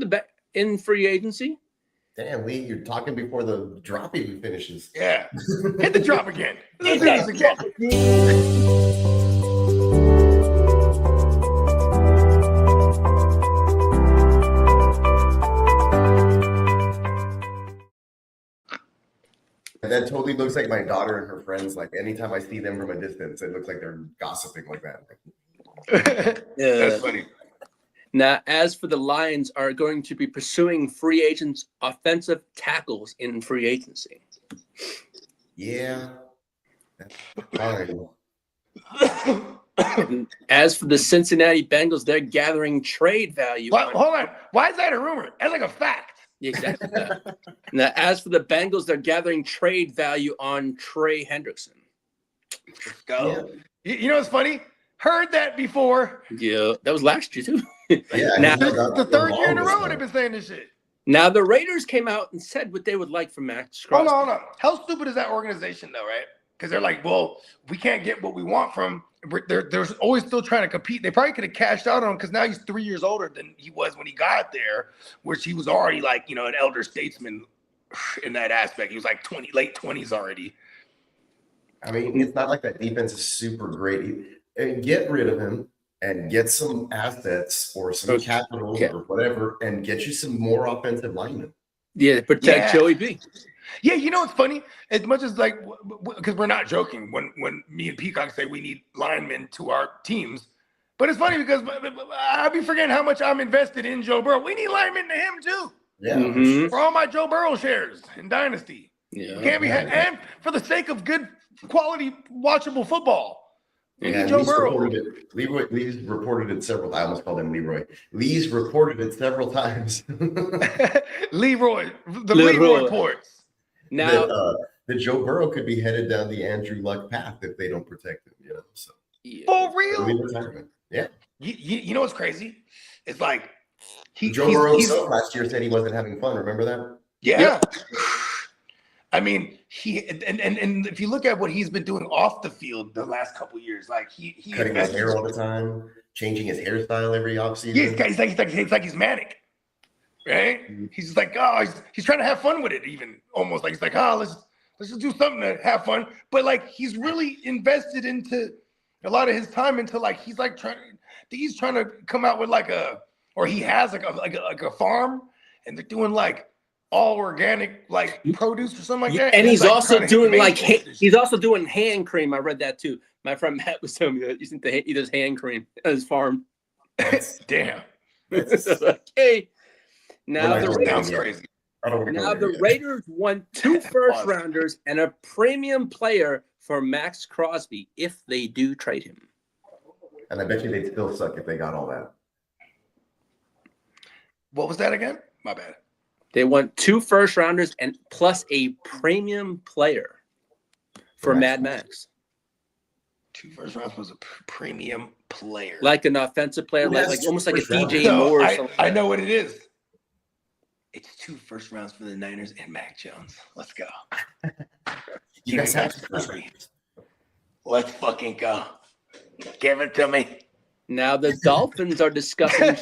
in free agency. Damn, Lee, you're talking before the drop even finishes. Yeah. Hit the drop again. Let's do this again. And that totally looks like my daughter and her friends. Like anytime I see them from a distance, it looks like they're gossiping like that. That's funny. Now, as for the Lions, are going to be pursuing free agents, offensive tackles in free agency. Yeah. That's fine. As for the Cincinnati Bengals, they're gathering trade value. Hold on. Why is that a rumor? That's like a fact. Exactly. Now, as for the Bengals, they're gathering trade value on Trey Hendrickson. Let's go. Yeah. You know what's funny? Heard that before. Yeah, that was last year too. Yeah, now, the third year in a row they've been saying this shit. Now the Raiders came out and said what they would like from Max Crosby. Hold on. How stupid is that organization though, right? Because they're like, well, we can't get what we want from. They're always still trying to compete. They probably could have cashed out on him because now he's 3 years older than he was when he got there, which he was already like, you know, an elder statesman in that aspect. He was like late 20s already. I mean, it's not like that defense is super great. And get rid of him and get some assets or some capital or whatever and get you some more offensive linemen. Yeah, protect Joey B. Yeah, you know what's funny? As much as like, because we're not joking when me and Peacock say we need linemen to our teams, but it's funny because I'll be forgetting how much I'm invested in Joe Burrow. We need linemen to him too. Yeah, for all my Joe Burrow shares in Dynasty. Yeah, can't be and for the sake of good quality watchable football. Yeah, Joe Burrow. Lee's reported it several. I almost called him Leroy. Lee's reported it several times. Leroy reports. Now, that Joe Burrow could be headed down the Andrew Luck path if they don't protect him. You know, so for real. Yeah. You know what's crazy? It's like Joe Burrow himself last year said he wasn't having fun. Remember that? Yeah. Yep. I mean, and if you look at what he's been doing off the field the last couple of years, like he cutting his hair all the time, changing his hairstyle every offseason. Yeah, he's like he's manic, right? He's just like, oh, he's trying to have fun with it, even almost like he's like, oh, let's just do something to have fun. But like he's really invested into a lot of his time into like he's trying to come out with he has like a farm, and they're doing like all organic like produce or something like that. And he's like also doing he's also doing hand cream. I read that too. My friend Matt was telling me that he does hand cream at his farm. Damn. Okay. Now the Raiders, crazy. the Raiders won 2 first rounders and a premium player for Max Crosby if they do trade him. And I bet you they'd still suck if they got all that. What was that again? My bad. They won 2 first rounders and plus a premium player for Mad Max. 2 first rounds was a premium player, like an offensive player, like almost like a DJ Moore. Or something I know what it is. It's 2 first rounds for the Niners and Mac Jones. Let's go. You guys have Let's fucking go. Give it to me. Now the Dolphins are discussing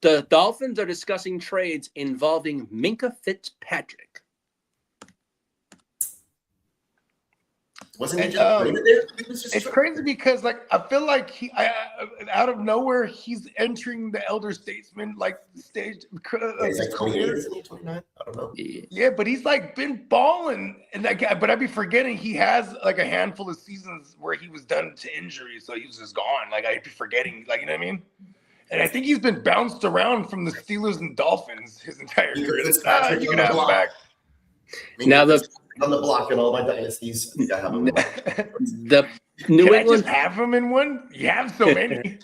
the Dolphins are discussing trades involving Minkah Fitzpatrick. Wasn't he just traded there? It's crazy because like I feel like out of nowhere he's entering the elder statesman like stage of his career. Isn't he 29? I don't know. Yeah, but he's like been balling, and that guy. But I'd be forgetting he has like a handful of seasons where he was done to injury, so he was just gone. Like I'd be forgetting, like you know what I mean. And I think he's been bounced around from the Steelers and Dolphins his entire career. You can have him back. Now on the block in all my dynasties. The New England just have him in one. You have so many.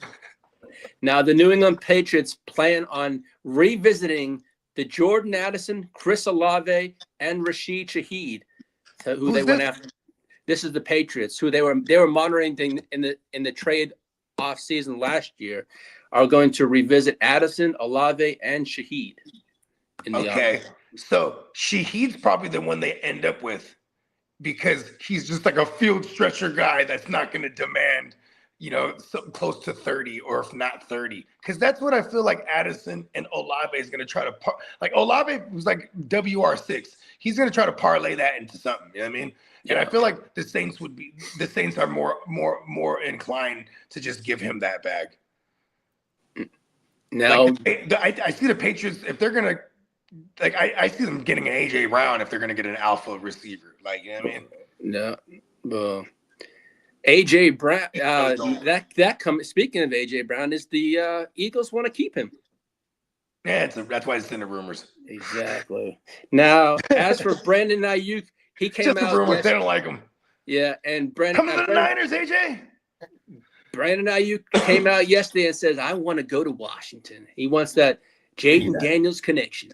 Now the New England Patriots plan on revisiting the Jordan Addison, Chris Olave, and Rashid Shaheed, who they went after. This is the Patriots, who they were monitoring in the trade off season last year, are going to revisit Addison, Olave, and Shaheed. Okay. So Shaheed's probably the one they end up with because he's just like a field stretcher guy that's not going to demand so close to 30, or if not 30, because that's what I feel like Addison and Olave is going to try to like. Olave was like WR6. He's going to try to parlay that into something. You know what I mean? And I feel like the Saints are more inclined to just give him that bag. Now, I see the Patriots, if they're going to, like, I see them getting an AJ Brown if they're going to get an alpha receiver. Like, you know what I mean? No, AJ Brown. Speaking of AJ Brown, is the Eagles want to keep him? Yeah, that's why it's in the rumors. Exactly. Now, as for Brandon Ayuk, he came Just out. The rumors. They don't like him. Yeah, and Come to the Niners, AJ. Brandon Ayuk came out yesterday and says, "I want to go to Washington." He wants that Jaden Daniels connection.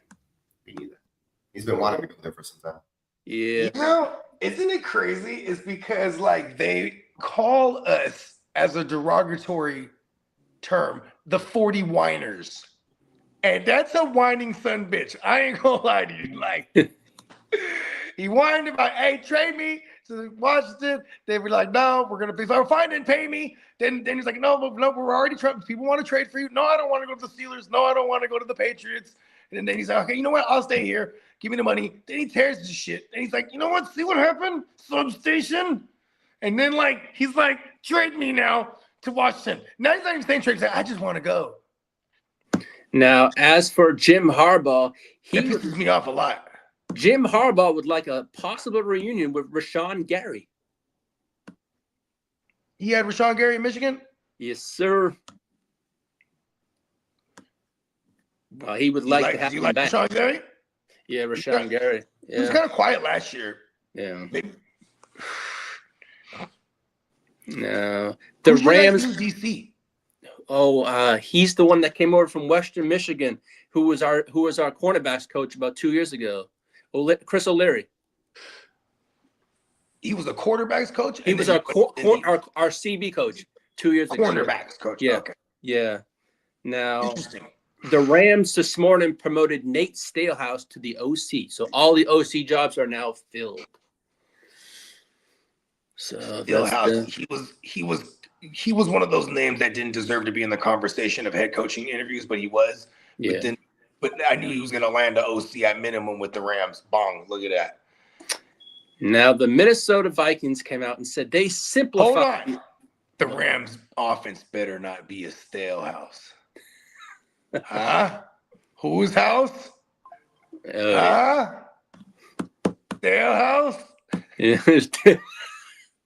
He's been wanting to go there for some time. Yeah. Isn't it crazy? It's because like they call us, as a derogatory term, the 40 whiners. And that's a whining son bitch. I ain't gonna lie to you. Like, he whined about, hey, trade me to Washington. They were like, no, we're gonna be so fine and pay me. Then he's like, no, we're already trying. People want to trade for you. No, I don't want to go to the Steelers. No, I don't want to go to the Patriots. And then he's like, okay, you know what? I'll stay here. Give me the money. Then he tears the shit. And he's like, you know what? See what happened? Substation. And then he's like, trade me now to Washington. Now he's not even saying trade. He's like, I just want to go. Now, as for Jim Harbaugh, That pisses me off a lot. Jim Harbaugh would like a possible reunion with Rashawn Gary. He had Rashawn Gary in Michigan? Yes, sir. Well, he would like to have him back. Rashawn Gary? Yeah, Rashawn Gary. Yeah. He was kind of quiet last year. Yeah. Maybe. No. The Rams. DC. Oh, he's the one that came over from Western Michigan, who was our cornerbacks coach about 2 years ago. Chris O'Leary. He was a quarterbacks coach. He was our CB coach 2 years ago. Cornerbacks coach. Yeah. Okay. Yeah. Now, Interesting. the Rams this morning promoted Nate Stalehouse to the OC, so all the OC jobs are now filled. So Stalehouse, he was one of those names that didn't deserve to be in the conversation of head coaching interviews, but he was. Yeah. But I knew he was going to land the OC at minimum with the Rams. Bong, look at that. Now the Minnesota Vikings came out and said they simplified. Hold on. The Rams offense better not be a Stalehouse. Huh? Whose house? Huh? Stalehouse? Yeah.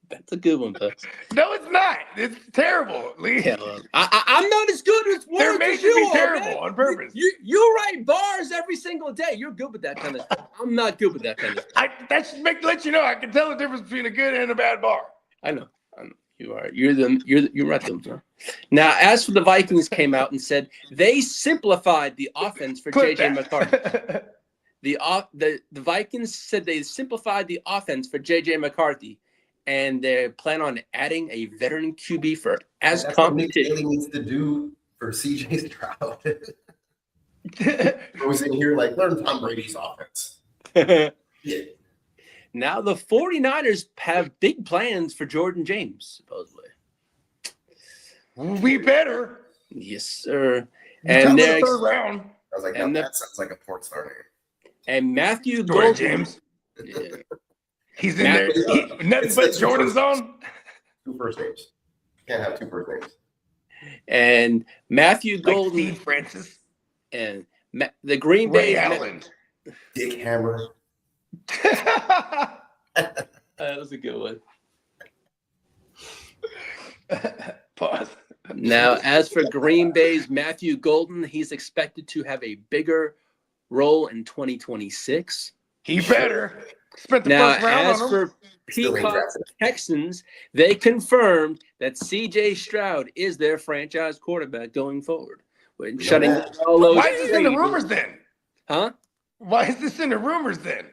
That's a good one, though. No, it's not. It's terrible, Lee. Yeah, I'm not as good as words. They're made to be terrible on purpose. You write bars every single day. You're good with that kind of stuff. I'm not good with that kind of stuff. That should let you know I can tell the difference between a good and a bad bar. I know. You are. You're right, them. Now, as for the Vikings, came out and said they simplified the offense for JJ McCarthy. The Vikings said they simplified the offense for JJ McCarthy. And they plan on adding a veteran QB for as that's competition. What Nick Haley needs to do for CJ Stroud. I was in here learn Tom Brady's offense. Yeah. Now the 49ers have big plans for Jordan James, supposedly. We better. Yes, sir. And the third round. I was like, that sounds like a porn star name. And Matthew Jordan Golden. James. Yeah. He's in there. Nothing but Jordan's on. Two first names. Can't have two first names. And Matthew Golden. Steve Francis. And the Green Ray Bay. Allen. Dick Hammer. That was a good one. Pause. Now, as for Green Bay's Matthew Golden, he's expected to have a bigger role in 2026. He better. Spent the Now, first round as on him. for Peacock's Texans, they confirmed that C.J. Stroud is their franchise quarterback going forward. When shutting down all those Why is this in the rumors then? Huh? Why is this in the rumors then?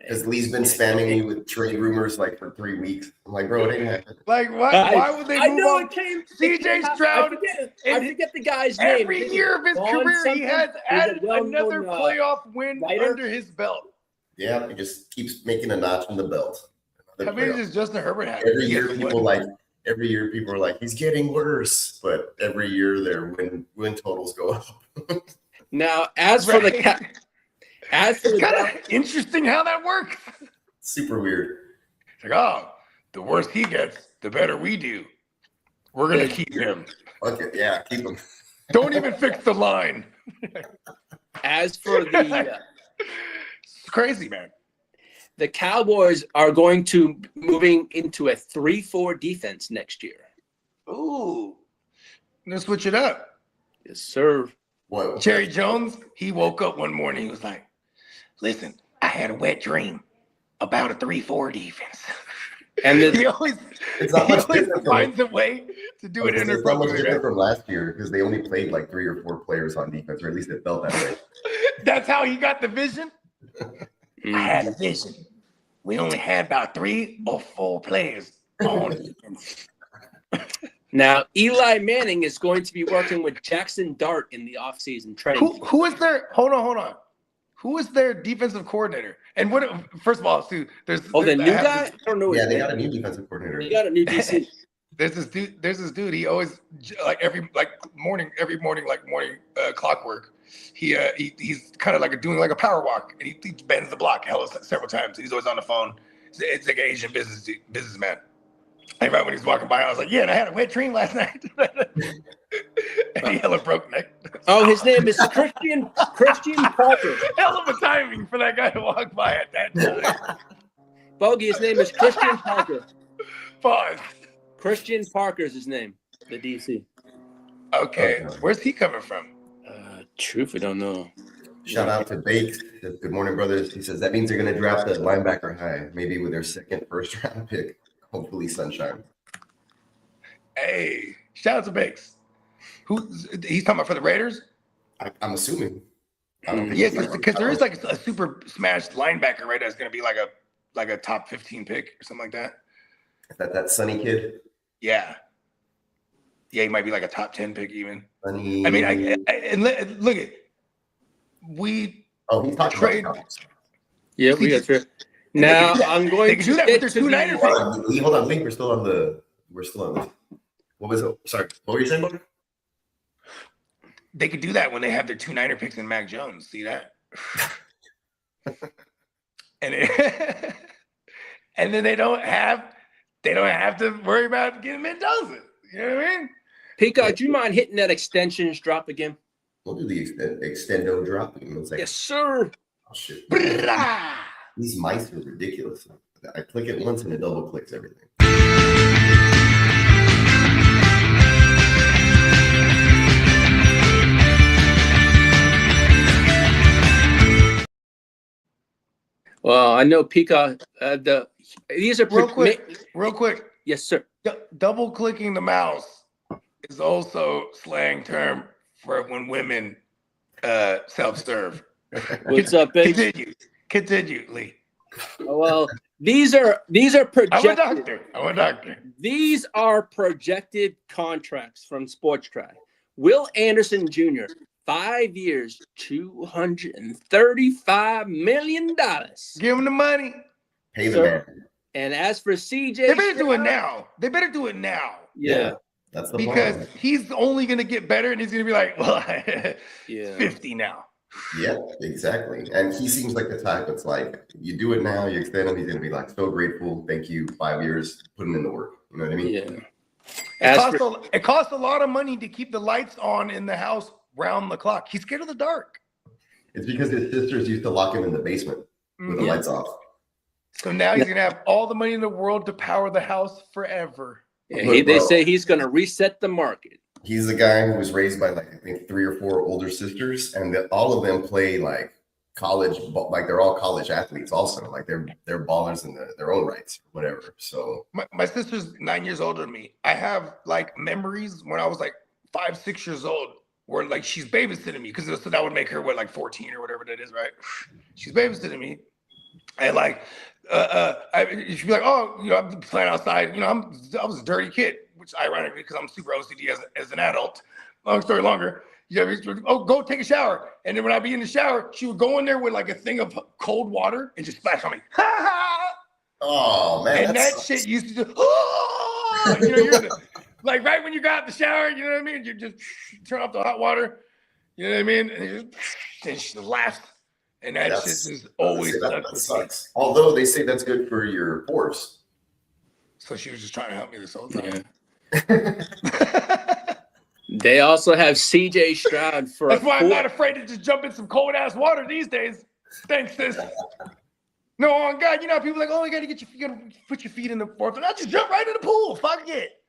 Because Lee's been spamming me with trade rumors for 3 weeks. I'm like, bro, it ain't happening. Like, why would they move I know on? it came. C.J. Stroud. I forget the guy's name. Every year of his career, he has added another playoff win under his belt. Yeah, he just keeps making a notch in the belt. How many does Justin Herbert have? Every year, people every year people are like, he's getting worse, but every year their win totals go up. Now, as for the It's kind of interesting how that works. Super weird. It's like, oh, the worse he gets, the better we do. We're gonna keep him. Okay, yeah, keep him. Don't even fix the line. As for the It's crazy, man. the Cowboys are going to moving into a 3-4 defense next year. Ooh, let's switch it up. Yes, sir. What? Jerry Jones, he woke up one morning. He was like, "Listen, I had a wet dream about a 3-4 defense." And he the, always, It's not he much always different finds a way to do it It's not much different inappropriately. from last year because they only played like 3 or 4 players on defense, or at least it felt that way. That's how he got the vision. I had a vision. We only had about 3 or 4 players on defense. now Eli Manning is going to be working with Jackson Dart in the offseason training. Who is their? Hold on. Who is their defensive coordinator? And what? First of all, Stu, there's The new guy? I don't know. Yeah, his they name. got a new defensive coordinator. They got a new DC. There's this dude. He always every morning clockwork. He's kind of like doing like a power walk, and he bends the block several times. He's always on the phone. It's like an Asian businessman. And right when he's walking by, I was like, "Yeah, and I had a wet dream last night." And he hella broke neck. Oh, his name is Christian Parker. Hell of a timing for that guy to walk by at that time. Bogey, his name is Christian Parker. Pause. Christian Parker is his name, the DC. Okay, where's he coming from? Truth, I don't know. Shout out to Bakes. Good morning, brothers. He says that means they're going to draft a linebacker high, maybe with their second first-round pick. Hopefully, sunshine. Hey, shout out to Bakes. He's talking about for the Raiders? I'm assuming. I don't think Yes, because there is like a super smashed linebacker, right? That's going to be like a top 15 pick or something like that. that Sonny kid. Yeah, he might be like a top 10 pick even. Sonny. I mean, look at we. Oh, he's talking trade. about Yeah, we got three. Now I'm going They can do that with their 2 Niner picks. Hold on, Link. We're still on the. What was it? Sorry, what were you saying, buddy? They could do that when they have their 2 Niner picks in Mac Jones. See that? And then they don't have to worry about getting Mendoza. You know what I mean? Peacock, do you mind hitting that extensions drop again? We'll do the extendo drop. Yes, sir. Oh, shit. These mice are ridiculous. I click it once and it double clicks everything. Well, I know Peacock. These are real quick. Yes, sir. Double clicking the mouse is also slang term for when women self-serve. What's up, baby? Continue, Lee. Well, these are projected. I'm a doctor. These are projected contracts from Sportstrack. Will Anderson Jr., 5 years, $235 million. Give him the money. Pay the man. And as for CJ, They better do it now. Yeah. That's the because problem. he's only going to get better, and he's going to be like, well, Yeah. 50 now. Yeah, exactly. And he seems like the type that's like, you do it now, you extend him, he's going to be like, so grateful. Thank you. 5 years, putting in the work. You know what I mean? Yeah. It costs a lot of money to keep the lights on in the house round the clock. He's scared of the dark. It's because his sisters used to lock him in the basement with the lights off. So now he's going to have all the money in the world to power the house forever. Yeah, they say he's going to reset the market. He's the guy who was raised by like I think 3 or 4 older sisters, and all of them play like college, like they're all college athletes. Also, like they're ballers in their own rights, whatever. So My sister's 9 years older than me. I have like memories when I was like 5, 6 years old, where like she's babysitting me because so that would make her like 14 or whatever that is, right? She's babysitting me, and like she'd be like, oh, I'm playing outside. I was a dirty kid, which ironically because I'm super OCD as an adult. Long story longer. Go take a shower. And then when I'd be in the shower, she would go in there with like a thing of cold water and just splash on me. oh man, And that shit used to do. Oh! Like, you know, you're in the, like right when you got out the shower, you know what I mean? You just turn off the hot water, you know what I mean? And she laughs. And that shit is always stuck with sucks. Me. Although they say that's good for your pores. So she was just trying to help me this whole time. Yeah. They also have CJ Stroud for. That's why I'm not afraid to just jump in some cold ass water these days. Thanks, sis. No, on God, you know people are like, oh, you gotta put your feet in the fourth, and I just jump right in the pool. Fuck it.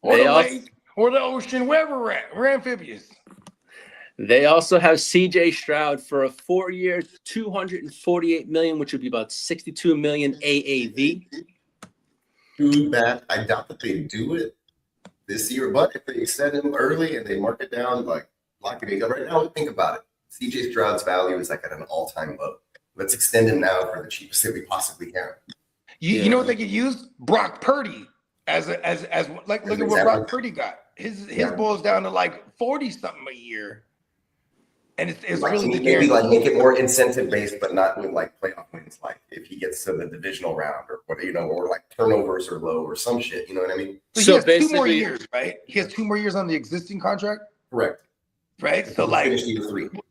Or the lake, or the ocean, wherever we're amphibious. They also have CJ Stroud for a 4-year, $248 million, which would be about $62 million AAV. Too bad. I doubt that they do it this year, but if they extend him early and they mark it down, like locking it up right now, think about it. CJ Stroud's value is like at an all-time low. Let's extend him now for the cheapest that we possibly can. You know what they could use? Brock Purdy as like look at what Brock Purdy got. His boils down to like 40 something a year. And it's like, really maybe like make it more incentive based, but not with like playoff wins. Like if he gets to the divisional round or what, you know, or like turnovers are low or some shit. You know what I mean? So he has 2 more years, right? He has 2 more years on the existing contract. Correct. Right. So like,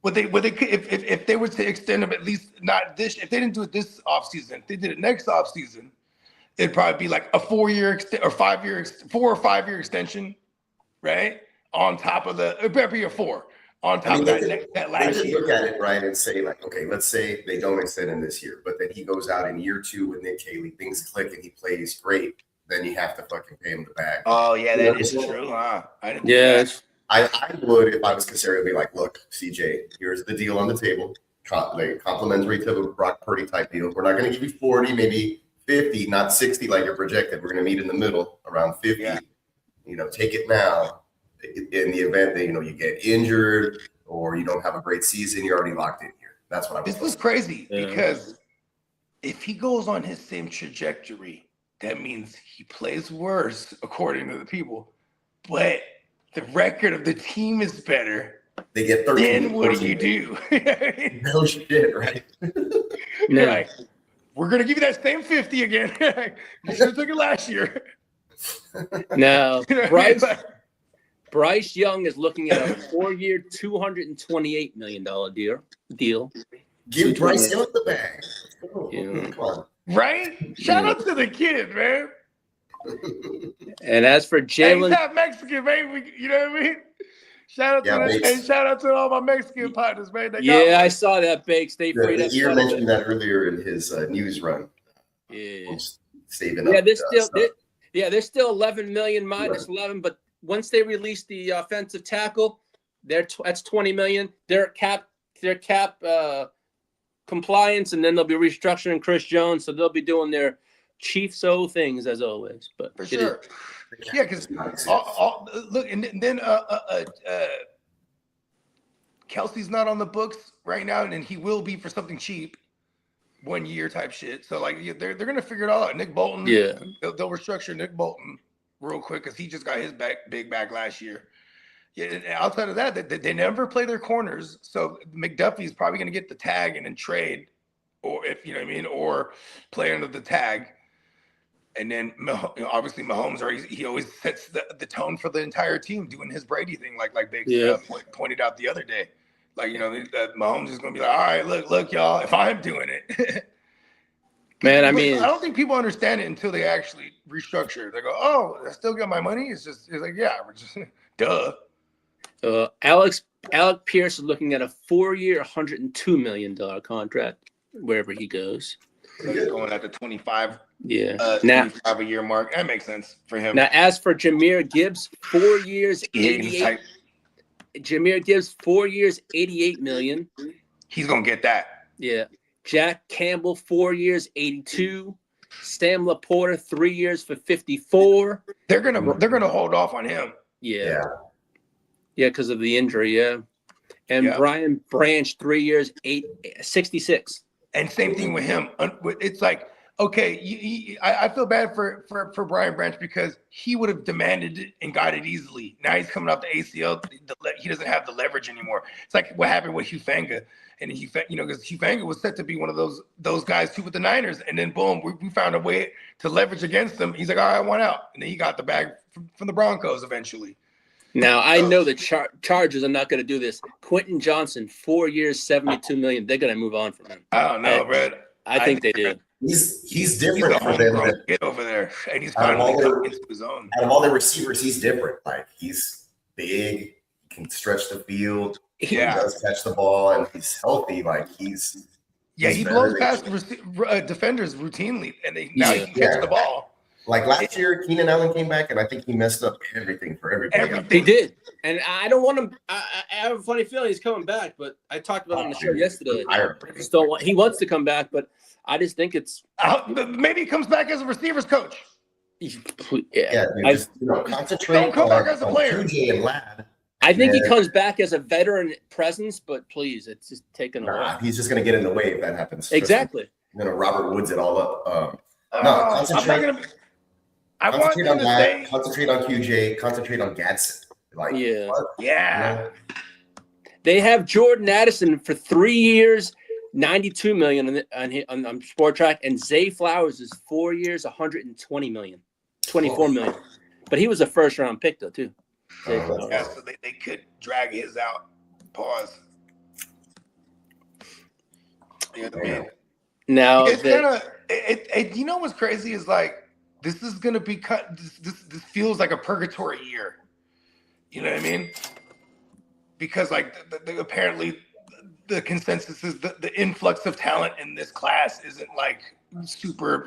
would they if they were to extend him at least not this, if they didn't do it this offseason, if they did it next offseason, it'd probably be like a 4-year or 5-year, 4 or 5 year extension, right? On top of the, it'd be a 4. On top of that last year. Look at it, right, and say, like, okay, let's say they don't extend him this year, but then he goes out in year 2 with Nick Haley, things click and he plays great, then you have to fucking pay him the bag. Oh, yeah, that is true, huh? I would, if I was considering, be like, look, CJ, here's the deal on the table, like complimentary to the Brock Purdy type deal. We're not going to give you 40, maybe 50, not 60 like you're projected. We're going to meet in the middle around 50. Yeah. You know, take it now. In the event that, you know, you get injured or you don't have a great season, you're already locked in here. That's what I was. This was crazy because if he goes on his same trajectory, that means he plays worse, according to the people. But the record of the team is better. They get 13. Then what do you do? No shit, right? You're like, we're gonna give you that same 50 again. You should have took it last year. No, Bryce Young is looking at a 4-year, $228 million deal. Give Bryce Young the bag. Yeah. Come on. Right? Shout out to the kid, man. And as for Jalen, he's half Mexican, man. You know what I mean? Shout out to that, and shout out to all my Mexican partners, man. I saw that, Bakes. They freed up. Ear mentioned that earlier in his news run. Yeah. Saving up. They're still 11 million minus 11, but once they release the offensive tackle, that's 20 million. They're cap compliance, and then they'll be restructuring Chris Jones, so they'll be doing their Chiefs-o things as always. But for sure, yeah, because look, and then Kelsey's not on the books right now, and he will be for something cheap, 1 year type shit. So like they're gonna figure it all out. Nick Bolton, they'll restructure Nick Bolton real quick because he just got his big back last year. Yeah, and outside of that, they never play their corners. So McDuffie's probably going to get the tag and then trade, or if you know what I mean, or play under the tag. And then obviously Mahomes, he always sets the tone for the entire team, doing his Brady thing, like Big pointed out the other day. Like, you know, Mahomes is going to be like, all right, look, y'all, if I'm doing it. Man, I mean, I don't think people understand it until they actually restructure. They go, "Oh, I still got my money." It's like, yeah, we're just duh. Alec Pierce is looking at a 4-year, $102 million contract wherever he goes. So he's going at the 25. Yeah, 25 a year mark. That makes sense for him. Now, as for Jahmyr Gibbs, 4 years, 88. Jahmyr Gibbs, 4 years, $88 million. He's gonna get that. Yeah. Jack Campbell, 4 years, 82. Sam Laporta, 3 years for 54. They're gonna hold off on him. Yeah, because of the injury. Yeah, and Brian Branch, 3 years, 66. And same thing with him. It's like okay, I feel bad for Brian Branch because he would have demanded it and got it easily. Now he's coming off the ACL. He doesn't have the leverage anymore. It's like what happened with Hufanga. And because Hufanga was set to be one of those guys too with the Niners. And then boom, we found a way to leverage against him. He's like, all right, I want out. And then he got the bag from the Broncos eventually. Now, I know the Chargers are not going to do this. Quentin Johnson, 4 years, $72 million. They're going to move on from him. I don't know, bro. I think they do. He's different. He's a homegrown kid over there, and he's finally coming into his own. Out of all the receivers, he's different. Like, he's big, can stretch the field. He does catch the ball, and he's healthy. Like, he's he blows past defenders routinely, and now he can catch the ball. Like last year, Keenan Allen came back, and I think he messed up everything for everybody. He did, and I don't want him. I have a funny feeling he's coming back, but I talked about it on the show yesterday. I just don't want. He wants to come back, but I just think it's maybe he comes back as a receivers coach. Concentrate. Don't come back as a player. QJ and Ladd. I think he comes back as a veteran presence, but please, it's just taken away. He's just going to get in the way if that happens. Exactly. Robert Woods it all up. Concentrate. Concentrate on that. Concentrate on QJ. Concentrate on Gadsden. They have Jordan Addison for 3 years, $92 million on Sport Track, and Zay Flowers is 4 years, $120 million, $24 million. But he was a first round pick though too. So they could drag his out. Pause. Now it's kind of. You know what's crazy is like. This is going to be cut. This feels like a purgatory year. You know what I mean? Because like apparently the consensus is the influx of talent in this class isn't like super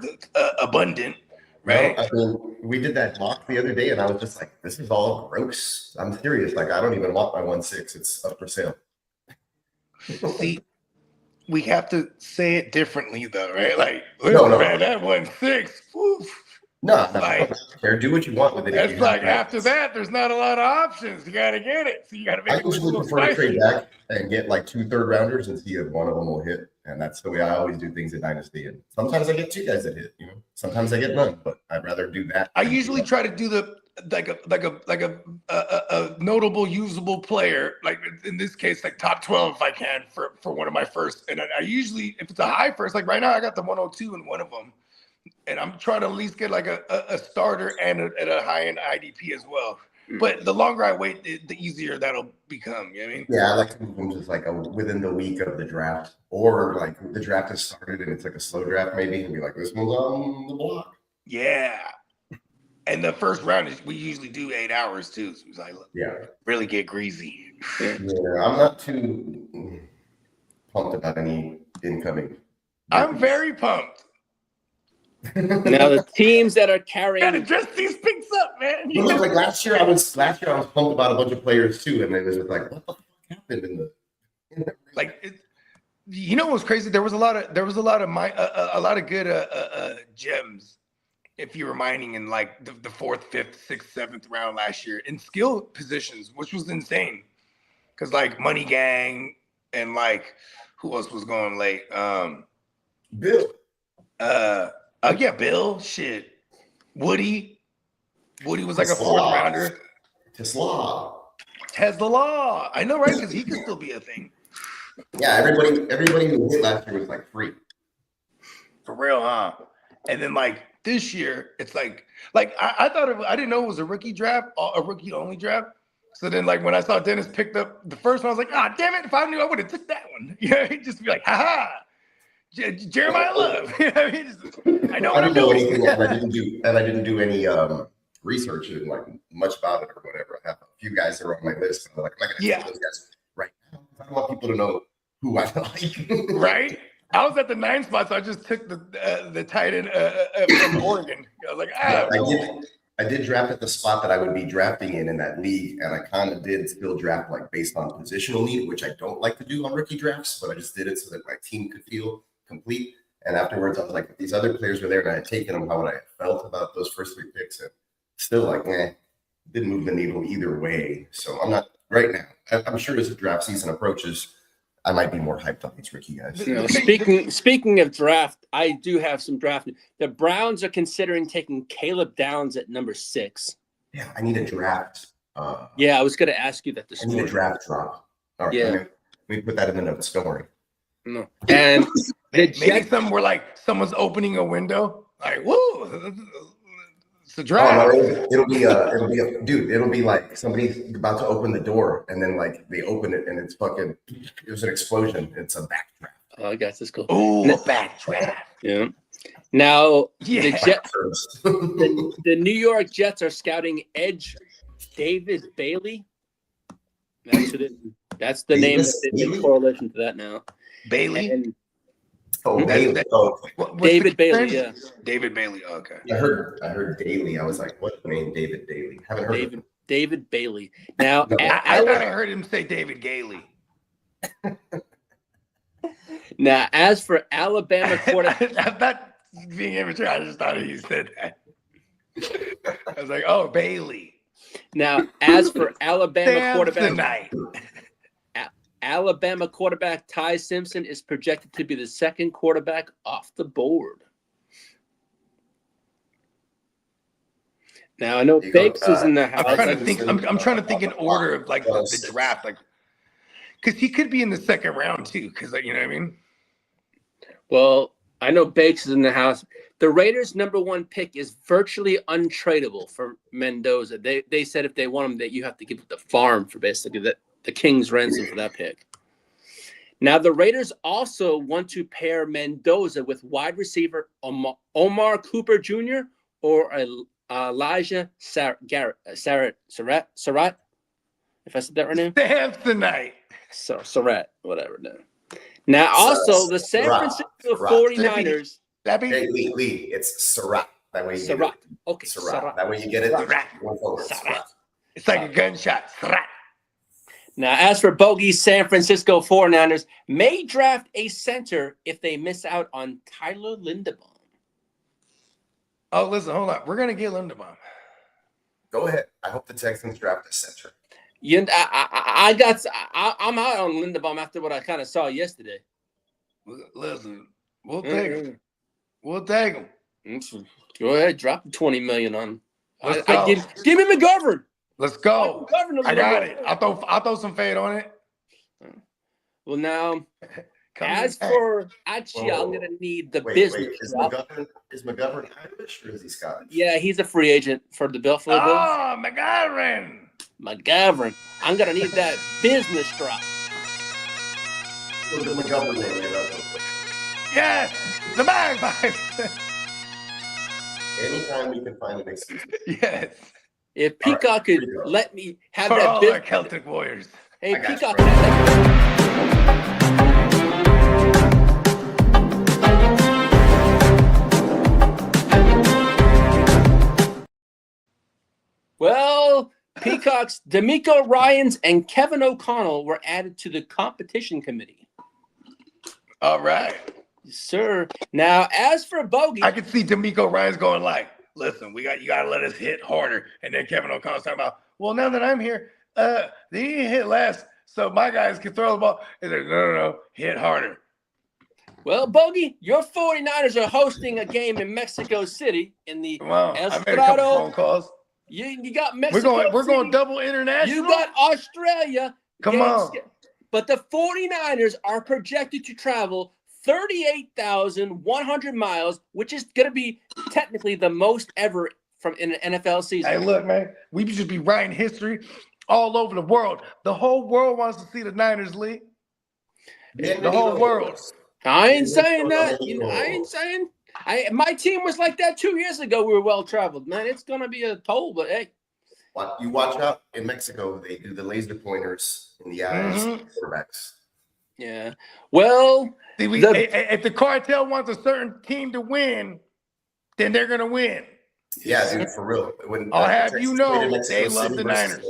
abundant, right? No, I mean, we did that mock the other day, and I was just like, "This is all gross." I'm serious. Like, I don't even want my 1.6. It's up for sale. See, we have to say it differently, though, right? Like, man, that 1.6. Oof. No, like, do what you want with it. It's like after that, there's not a lot of options. You got to get it. So you got to make it. I usually prefer to trade back and get like 2 third-rounders and see if one of them will hit. And that's the way I always do things in Dynasty. And sometimes I get 2 guys that hit. Sometimes I get none, but I'd rather do that. I usually try to do the a notable usable player, like in this case, like top 12 if I can for one of my first. And I usually, if it's a high first, like right now I got the 102 in one of them. And I'm trying to at least get like a starter and a high-end IDP as well. But the longer I wait, the easier that'll become. You know what I mean? Yeah, I like to move them just like within the week of the draft. Or like the draft has started and it's like a slow draft maybe. And be like, this one's on the block. Yeah. And the first round, we usually do 8 hours too. So it's like, really get greasy. Yeah, I'm not too pumped about any incoming. I'm very pumped. Now the teams that are carrying gotta dress these picks up, man. Look, like last year I was pumped about a bunch of players too, and it was like, what the fuck happened in the like? You know what's crazy? There was a lot of good gems. If you were mining in like the 4th, 5th, 6th, 7th round last year in skill positions, which was insane. Because like Money Gang and like who else was going late? Bill. Bill. Shit. Woody was like a 4th rounder. Tesla Law. I know, right? Because he could still be a thing. Yeah, everybody who hit last year was like free. For real, huh? And then like this year, it's like I thought I didn't know it was a rookie draft, a rookie only draft. So then like when I saw Dennis picked up the first one, I was like, damn it! If I knew, I would have took that one. He'd just be like, ha. Jeremiah Love. I know what I'm doing. And I didn't do any research and like much about it or whatever. I have a few guys that are on my list. I'm like, I'm not gonna those guys right now. I don't want people to know who I like. Right? I was at the 9th spot, so I just took the tight end from Oregon. I was like, I did draft at the spot that I would be drafting in that league, and I kind of did still draft like based on positional need, which I don't like to do on rookie drafts, but I just did it so that my team could feel complete. And afterwards, I was like, if these other players were there and I had taken them, how would I have felt about those first 3 picks? And still like, didn't move the needle either way. So I'm not right now. I'm sure as the draft season approaches, I might be more hyped on these rookie guys. You know, speaking of draft, I do have some draft. The Browns are considering taking Caleb Downs at number 6. Yeah, I need a draft. Yeah, I was going to ask you that this I need morning. a draft drop. All right, Yeah. let me put that in the notes. Don't worry. No. And the Maybe something where like someone's opening a window. Like, whoa, it's a Oh, draft. no, it'll be like somebody's about to open the door and then like they open it and it's fucking, there's an explosion. It's a backdraft. Oh, I got this cool. Ooh, a backdraft. Yeah. Now Yeah. the New York Jets are scouting edge David Bailey. That's the name in correlation to that now. Bailey. And Bailey. David Bailey, yeah. David Bailey. Okay. I heard Daily. I was like, what's the name? David Daly. Haven't heard of him. David Bailey. Now, No. I thought I heard him say David Gailey. Now, as for Alabama quarterback, I'm not being immature. I just thought he said that. I was like, oh, Bailey. now as for Alabama quarterback, Tonight. Alabama quarterback Ty Simpson is projected to be the second quarterback off the board. Now I know Bakes is in the house. I'm trying to think. I'm trying to think in order of like the draft, like because he could be in the second round too. Because you know what I mean. Well, I know Bakes is in the house. The Raiders' #1 pick is virtually untradeable for Mendoza. They said if they want him, that you have to give up the farm for basically the King's ransom for that pick. Now, the Raiders also want to pair Mendoza with wide receiver Omar Cooper Jr. or Elijah Surratt. If I said that right name? Samsonite. Surratt, whatever. No. Now, also, the San Francisco 49ers. Hey, Lee, it's Surratt. That way you get it. Okay, Surratt. That way you get it. Surratt. It's like a gunshot. Surratt. Now, as for Bogey's San Francisco 49ers, may draft a center if they miss out on Tyler Linderbaum. Oh, listen, hold on. We're gonna get Linderbaum. Go ahead. I hope the Texans draft a center. I'm out on Linderbaum after what I kind of saw yesterday. Listen, we'll take him. We'll take him. Go ahead, drop $20 million on him. Let's go. Give me McGovern. Let's go. I got it. I'll throw some fade on it. Well, now, as for actually, I'm gonna need the business. Is McGovern Irish or is he Scottish? Yeah, he's a free agent for the Buffalo Bills. Oh, McGovern. McGovern. I'm gonna need that business drop. What's the McGovern name? Yes, the bagpipe. Anytime we can find an excuse. Yes. If Peacock could let me have For that all business. our Celtic Warriors. Hey, I got Peacock. Well, Peacock's D'Amico Ryans and Kevin O'Connell were added to the competition committee. All right. Yes, sir. Now, as for Bogey, I could see D'Amico Ryans going like, listen, you gotta let us hit harder. And then Kevin O'Connell's talking about, well, now that I'm here, they didn't hit less, so my guys can throw the ball. And they're no, hit harder. well, Bogey, your 49ers are hosting a game in Mexico City in the Wow. I made a couple Estrado. phone calls. You got Mexico We're going City. double international. You got Australia. Come on. But the 49ers are projected to travel 38,100 miles, which is going to be technically the most ever from in an NFL season. Hey, look, man, we should be writing history all over the world. The whole world wants to see the Niners league. The whole world. I ain't saying that. I ain't saying. My team was like that 2 years ago. We were well traveled, man. It's going to be a toll, but hey. You watch out in Mexico. They do the laser pointers in the eyes of quarterbacks. Yeah. Well, if the cartel wants a certain team to win, then they're going to win. Yeah, dude, for real. I'll have you know they love the Niners.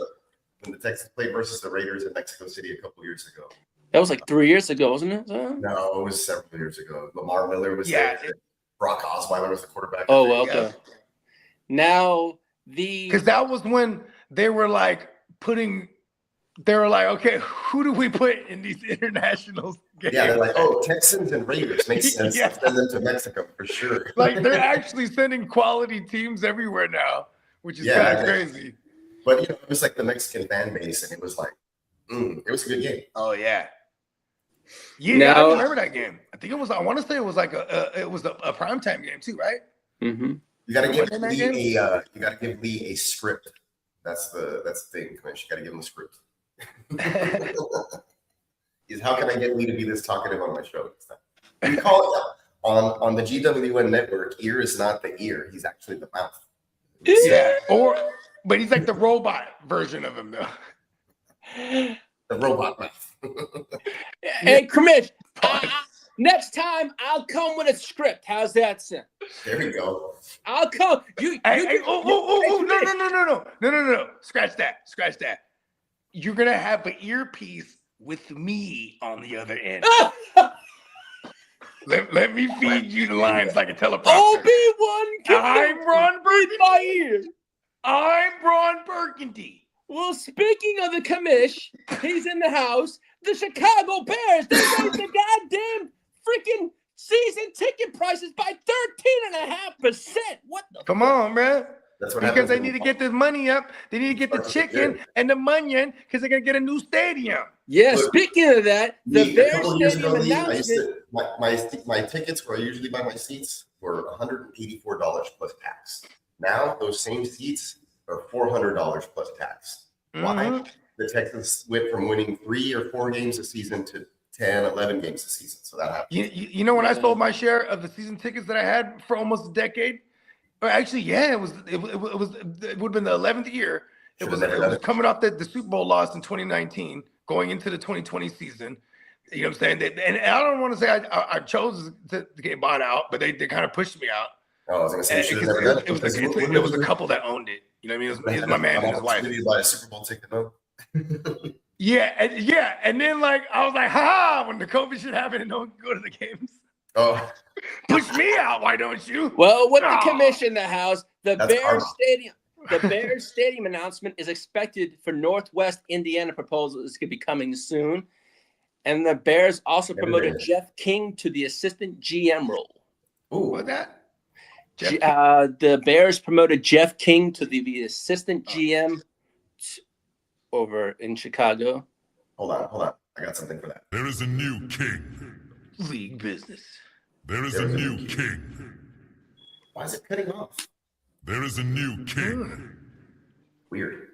When the Texans played versus the Raiders in Mexico City a couple years ago. that was like 3 years ago, wasn't it? No, it was several years ago. Lamar Miller was there. Brock Osweiler was the quarterback. Oh, okay. Now, because that was when they were like putting They were like, okay, who do we put in these international games? Yeah, they're like, oh, Texans and Raiders makes sense. Yeah. Let's send them to Mexico for sure. Like they're actually sending quality teams everywhere now, which is Yeah, kind of crazy. But it was like the Mexican fan base, and it was like, it was a good game. Oh yeah. Yeah, I remember that game. I think it was. I want to say it was like a primetime game too, right? Mm-hmm. You got to give Lee a script. That's the thing, Commissioner. You got to give him a script. How can I get Lee to be this talkative on my show this time? We call it on the GWN network. Ear is not the ear; he's actually the mouth. Yeah, but he's like the robot version of him, though. The robot mouth. Hey, Commish, next time I'll come with a script. How's that sound? There we go. I'll come. No. Scratch that. You're gonna have an earpiece with me on the other end. let me feed you the lines like a teleprompter. Obi-Wan I'm Ron Burgundy. my ear. I'm Ron Burgundy. Well, speaking of the commish, he's in the house. The Chicago Bears, they raised the goddamn freaking season ticket prices by 13.5%. What the Come on, man. That's what because they need to get this money up. They need to get the chicken and the money because they're gonna get a new stadium. Yeah, Look, speaking of that, the Bears stadium I used announcement. to, my tickets where I usually buy my seats were $184 plus tax. Now those same seats are $400 plus tax. Why? The Texans went from winning 3 or 4 games a season to 10, 11 games a season. So that happened. You know when I sold my share of the season tickets that I had for almost a decade? Or actually, yeah, it would have been the 11th year. It was coming off the Super Bowl loss in 2019, going into the 2020 season. You know what I'm saying? And I don't want to say I chose to get bought out, but they kind of pushed me out. Oh, I was going to say, it was a couple that owned it. You know what I mean? It was my man and his wife. Did you buy a Super Bowl ticket though? Yeah, and then like I was like, ha! When the COVID shit happened and no one could go to the games. Oh, push me out! Why don't you? Well, with the commission in the house, the That's Bears Stadium announcement is expected for Northwest Indiana proposal is going to be coming soon, and the Bears also promoted Jeff King to the assistant GM role. Ooh, what's that? The Bears promoted Jeff King to the assistant GM over in Chicago. Hold on. I got something for that. There is a new king. League business. There is a new king. Why is it cutting off? There is a new king. Weird.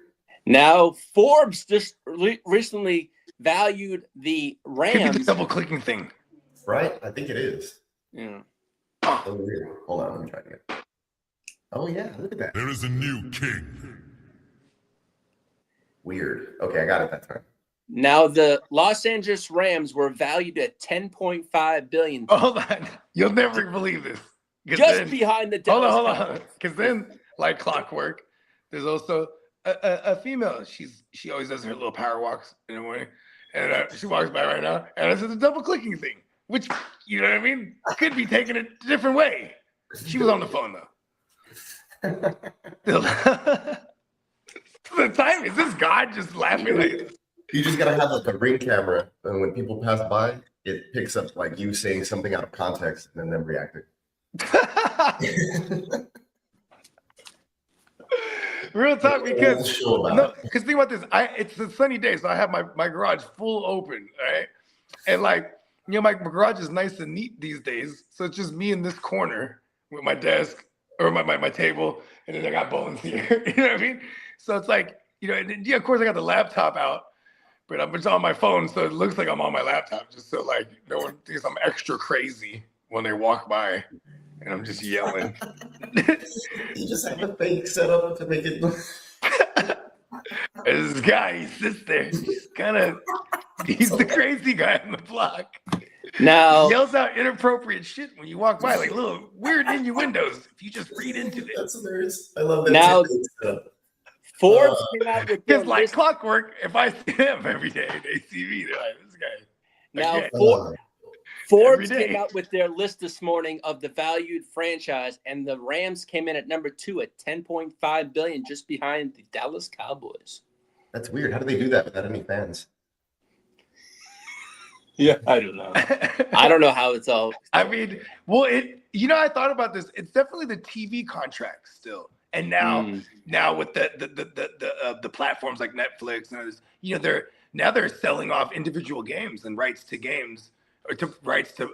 Now, Forbes just recently valued the Could be the Rams. double clicking thing. Right? I think it is. Yeah. Oh, weird. Hold on, let me try it again. Oh yeah, look at that. There is a new king. Weird. Okay, I got it that time. Now, the Los Angeles Rams were valued at $10.5 billion. Hold on. You'll never believe this. Just behind the Dallas Hold on. Because then, like clockwork, there's also a female. She always does her little power walks in the morning. And she walks by right now. And it's a double clicking thing. Which, you know what I mean? Could be taken a different way. She was on the phone, though. The time is this God just laughing like this? You just gotta have like a ring camera, and when people pass by, it picks up like you saying something out of context and then them reacting. Real talk, because think about this. It's a sunny day, so I have my garage full open, right? And like, you know, my garage is nice and neat these days, so it's just me in this corner with my desk or my table, and then I got Bones here. You know what I mean? So it's like, you know, and yeah, of course I got the laptop out, but I'm just on my phone, so it looks like I'm on my laptop, just so like no one thinks I'm extra crazy when they walk by, and I'm just yelling. You just have a fake setup to make it look. This guy, he sits there, he's the crazy guy on the block. Now, he yells out inappropriate shit when you walk by, like little weird innuendos. If you just read into it, That's hilarious. I love that. Now, Forbes came out with their it's like list. clockwork. If I see him every day, they see me. They're like, this guy. Now, Forbes Every day. came out with their list this morning of the valued franchise, and the Rams came in at number 2 at $10.5 billion, just behind the Dallas Cowboys. That's weird. How do they do that without any fans? Yeah, I don't know. I don't know how it's all. I mean, well, I thought about this. It's definitely the TV contract still, and now with the platforms like Netflix and others, they're selling off individual games and rights to games or to rights to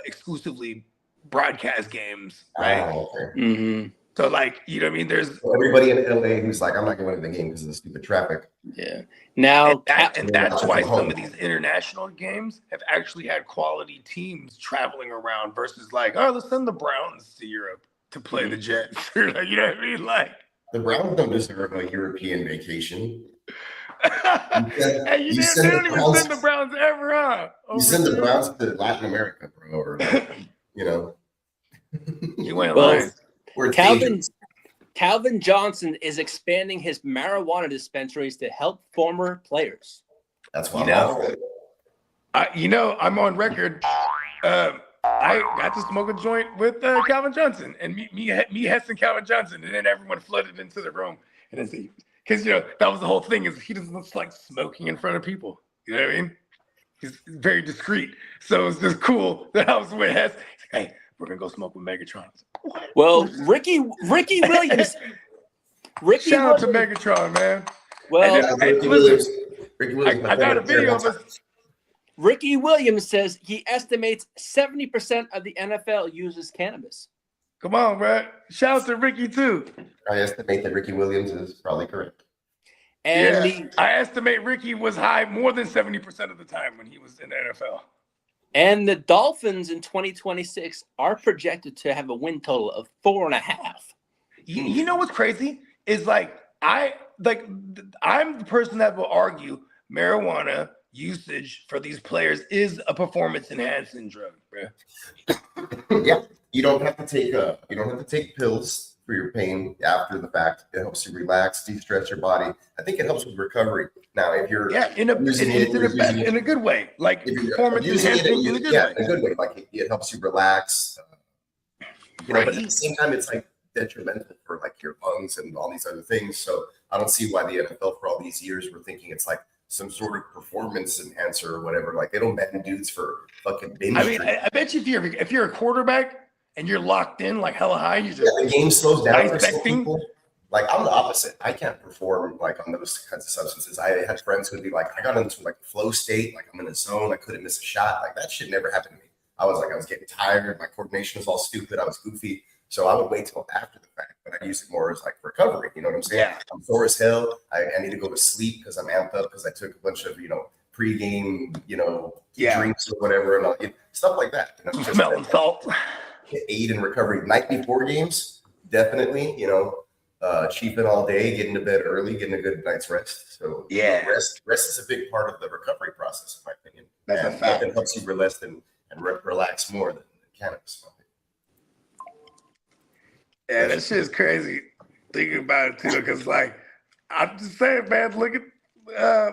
exclusively broadcast games, right? Oh, okay. Mm-hmm. So like, you know what I mean? There's So everybody in LA who's like, I'm not going to the game because of the stupid traffic. Yeah. Now, and that's why some of these international games have actually had quality teams traveling around versus like, oh, let's send the Browns to Europe to play the Jets. You know what I mean? Like the Browns don't deserve a European vacation. Hey, they don't even send the Browns ever, huh? You send the Browns to Latin America, bro, or like, You ain't lying. Calvin Johnson is expanding his marijuana dispensaries to help former players. That's why I'm on record. I got to smoke a joint with Calvin Johnson and me, Hess, and Calvin Johnson, and then everyone flooded into the room. And then because that was the whole thing, is he doesn't like smoking in front of people. You know what I mean? He's very discreet. So it's just cool that I was with Hess. Hey, we're gonna go smoke with Megatron. Well, Ricky Williams. Shout out to Megatron, man. Well, Ricky Williams. I got a video of us. Ricky Williams says he estimates 70% of the NFL uses cannabis. Come on, man. Shout out to Ricky too. I estimate that Ricky Williams is probably correct. And I estimate Ricky was high more than 70% of the time when he was in the NFL. And the Dolphins in 2026 are projected to have a win total of 4.5. You know what's crazy is I'm the person that will argue marijuana usage for these players is a performance enhancing drug, bro. Yeah, you don't have to take pills for your pain after the fact. It helps you relax, de-stress your body. I think it helps with recovery. Now, if you're in a good way, like performance enhancing in a good way. In a good way, like it helps you relax. But at the same time, it's like detrimental for like your lungs and all these other things. So I don't see why the NFL for all these years were thinking it's like some sort of performance enhancer or whatever. Like they don't ban dudes for fucking binge. I mean, I bet you if you're a quarterback and you're locked in like hella high, you just the game slows down for some people. Like I'm the opposite. I can't perform like on those kinds of substances. I had friends who'd be like, I got into like flow state, like I'm in a zone, I couldn't miss a shot. Like that shit never happened to me. I was getting tired, my coordination was all stupid, I was goofy. So I would wait till after the fact, but I use it more as like recovery. You know what I'm saying? Yeah. I'm sore as hell. I need to go to sleep because I'm amped up because I took a bunch of pregame drinks or whatever and all, stuff like that. Smelling salt. Aid in recovery. Night before games, definitely. Cheaping all day, getting to bed early, getting a good night's rest. So rest is a big part of the recovery process, in my opinion. That's a fact. It helps you relax and relax more than cannabis. Yeah, that shit is crazy. Thinking about it too, because I'm just saying, man. Look at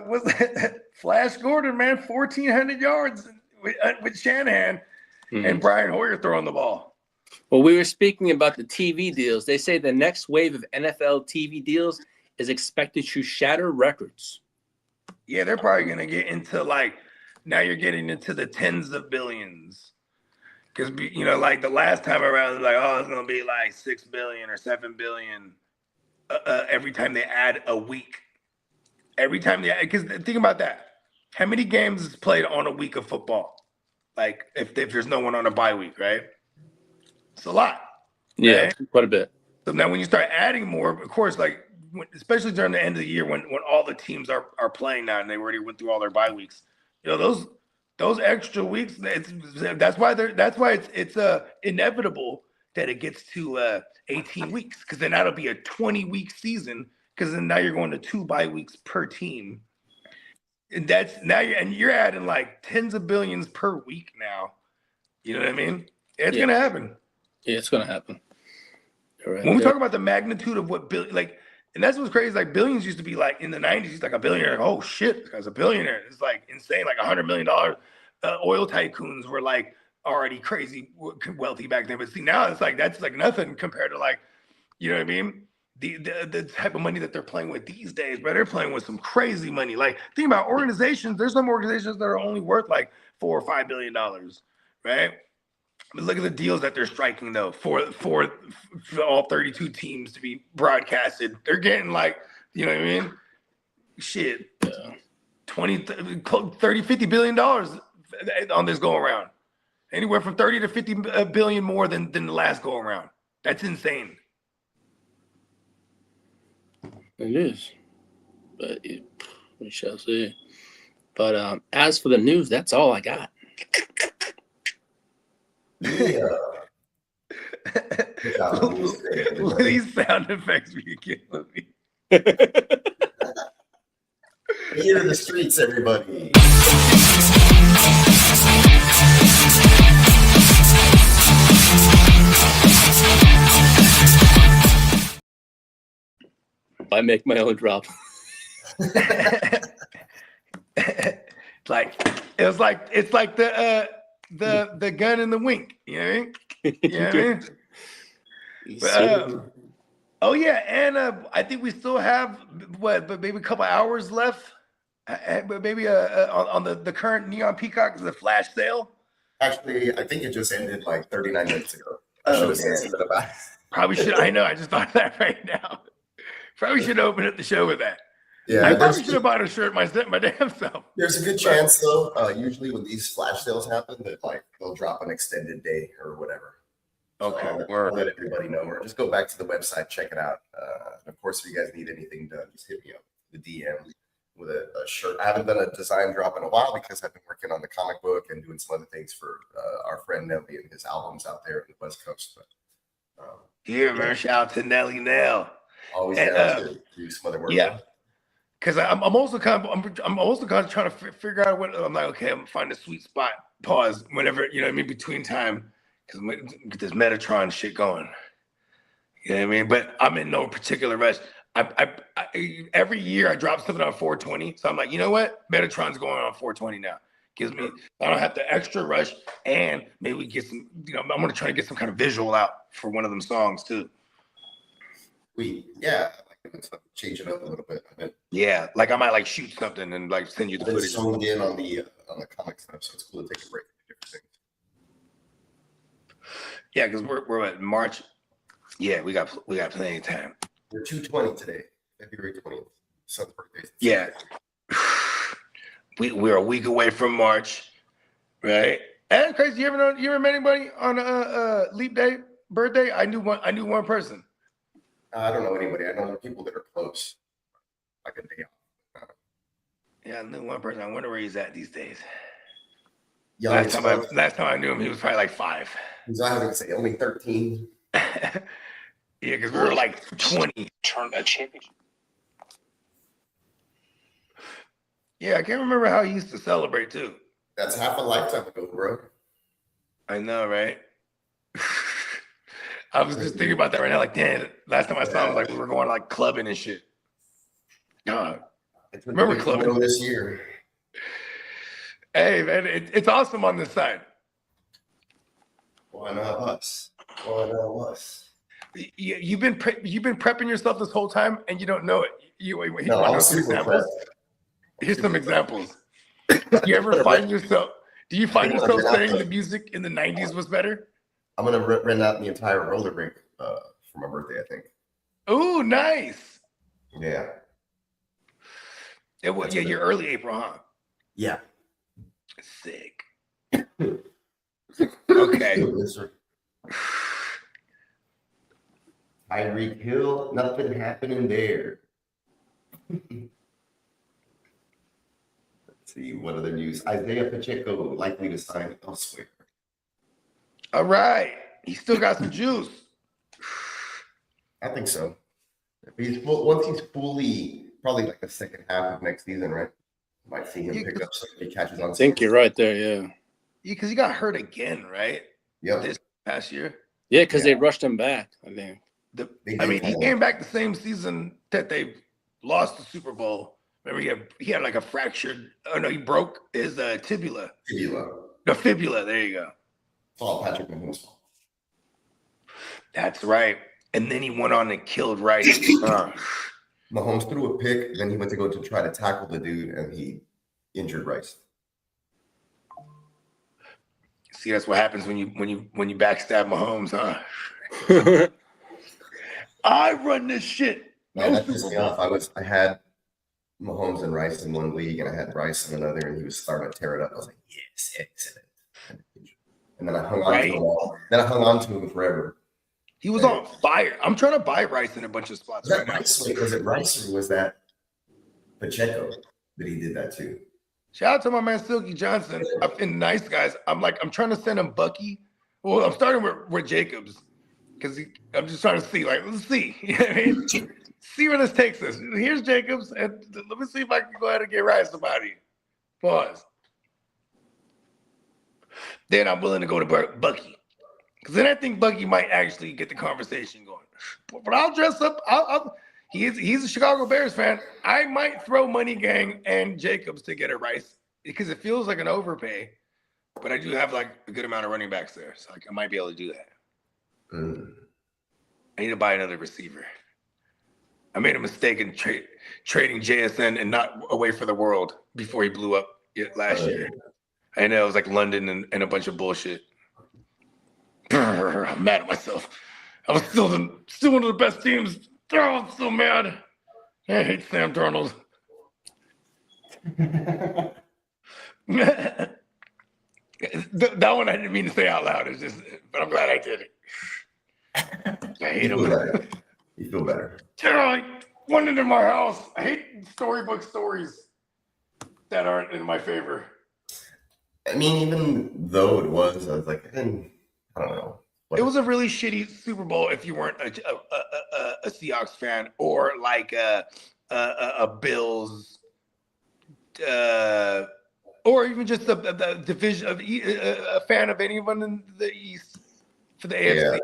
what's that? Flash Gordon, man, 1,400 yards with Shanahan and Brian Hoyer throwing the ball. Well, we were speaking about the TV deals. They say the next wave of NFL TV deals is expected to shatter records. Yeah, they're probably gonna get into now you're getting into the tens of billions. Because like the last time around, it's gonna be like 6 billion or 7 billion every time they add a week. Every time because think about that. How many games is played on a week of football? Like if there's no one on a bye week, right? It's a lot. Yeah, right? Quite a bit. So now when you start adding more, of course, especially during the end of the year when all the teams are playing now and they already went through all their bye weeks, those extra weeks, that's why it's inevitable that it gets to 18 weeks, because then that'll be a 20-week season, because then now you're going to 2 bye weeks per team. And you're adding like tens of billions per week now. You know what I mean? It's gonna happen. Yeah, it's gonna happen. Right. When we talk about the magnitude of what and that's what's crazy. Like billions used to be like in the 90s, he's like a billionaire. Oh shit, this guy's a billionaire. It's like insane. Like $100 million oil tycoons were like already crazy wealthy back then. But see, now it's like that's like nothing compared to you know what I mean? the type of money that they're playing with these days, bro. They're playing with some crazy money. Like, think about organizations. There's some organizations that are only worth like $4 or $5 billion, right? But look at the deals that they're striking though for all 32 teams to be broadcasted. They're getting like, you know what I mean? Shit, 20, 30, 50 billion dollars on this go around. Anywhere from 30 to 50 billion more than the last go around. That's insane. It is, but we shall see. But as for the news, that's all I got. Yeah. These sound effects be killing me. Here in the streets, everybody. I make my own drop. It's like the gun and the wink. You know what I mean? You know what I mean? Oh yeah, and I think we still have but maybe a couple hours left. But maybe on the current Neon Peacock, the flash sale. Actually, I think it just ended like 39 minutes ago. I should have said something about it. Probably should. I know. I just thought of that right now. Probably should open up the show with that. Yeah, I probably should have bought a shirt my damn self. There's a good chance though. Usually when these flash sales happen, that like they'll drop an extended day or whatever. Okay, I'll let everybody know, or just go back to the website, check it out. Of course, if you guys need anything done, just hit me up the DM with a shirt. I haven't done a design drop in a while because I've been working on the comic book and doing some other things for our friend Nelly and his albums out there in the West Coast. But man, shout out to Nelly Nell. Always down to do some other work. Yeah. Because I'm also kind of trying to figure out what I'm like. Okay, I'm gonna find a sweet spot. Pause whenever you know what I mean, between time, because get this Metatron shit going. You know what I mean? But I'm in no particular rush. I every year I drop something on 420, so I'm like, you know what? Metatron's going on 420 now. Gives me I don't have the extra rush, and maybe we get some. You know, I'm gonna try to get some kind of visual out for one of them songs too. Change it up a little bit. Yeah, like I might like shoot something and like send you the footage. Zoned in on the comic stuff, so it's cool to take a break from different things. Yeah, because we're at March. Yeah, we got plenty of time. We're 220 today, February 20th. Son's birthday. Yeah, we're a week away from March, right? And crazy, you ever met anybody on a leap day birthday? I knew one person. I don't know anybody. I know people that are close, like a day off. Yeah, I knew one person. I wonder where he's at these days. Last time I knew him, he was probably like 5. He's I was gonna say only 13. Yeah, because we were like 20. Turn that championship. Yeah, I can't remember how he used to celebrate too. That's half a lifetime ago, bro. I know, right? I was just thinking about that right now. Like, damn, last time I saw him, like we were going like clubbing and shit. God, remember clubbing this year? Hey, man, it's awesome on this side. Why not us? Why not us? You've been prepping yourself this whole time, and you don't know it. No, I'm super prepped. Here's some examples. Do you ever find yourself? Do you find yourself saying the music in the '90s was better? I'm gonna rent out the entire roller rink for my birthday, I think. Ooh, nice. Yeah. It was you're early April, huh? Yeah. Sick. Okay. Tyreek Hill, nothing happening there. Let's see what other news. Isaiah Pacheco likely to sign elsewhere. All right. He still got some juice. I think so. Once he's fully, probably like the second half of next season, right? Might see him pick up some he catches on. I think you're right there, yeah. Yeah, because he got hurt again, right? Yeah. This past year. Yeah, because they rushed him back, I think. He came back the same season that they lost the Super Bowl. Remember, he had like a fractured. Oh no, he broke his tibia. The fibula. There you go. It's all Patrick Mahomes' fault. That's right. and then he went on and killed Rice. Mahomes threw a pick, then he went to go to try to tackle the dude, and he injured Rice. See, that's what happens when you backstab Mahomes, huh? I run this shit. Man, that pissed me off. I had Mahomes and Rice in one league, and I had Rice in another, and he was starting to tear it up. I was like, yes, excellent. And then I hung on to him all. Then I hung on to him forever. He was on fire. I'm trying to buy Rice in a bunch of spots right now. Was it Rice or was that Pacheco that he did that too? Shout out to my man Silky Johnson and Nice Guys. I'm trying to send him Bucky. Well, I'm starting with Jacobs because I'm just trying to see. Like, let's see. You know what I mean? See where this takes us. Here's Jacobs, and let me see if I can go ahead and get Rice somebody. Pause. Then I'm willing to go to Bucky. Because then I think Bucky might actually get the conversation going. But I'll dress up. He's a Chicago Bears fan. I might throw Money Gang and Jacobs to get a Rice because it feels like an overpay. But I do have like a good amount of running backs there. So I might be able to do that. I need to buy another receiver. I made a mistake in trading JSN and not Away for the World before he blew up last year. I know it was like London and a bunch of bullshit. I'm mad at myself. I was still one of the best teams. Oh, I'm so mad. I hate Sam Darnold. That one I didn't mean to say out loud. It's just, but I'm glad I did it. I hate him. You feel better. I went into my house. I hate storybook stories that aren't in my favor. I mean, even though it was, I was like, I don't know. It was a really shitty Super Bowl if you weren't a Seahawks fan or like a Bills or even just a division of a fan of anyone in the East for the AFC.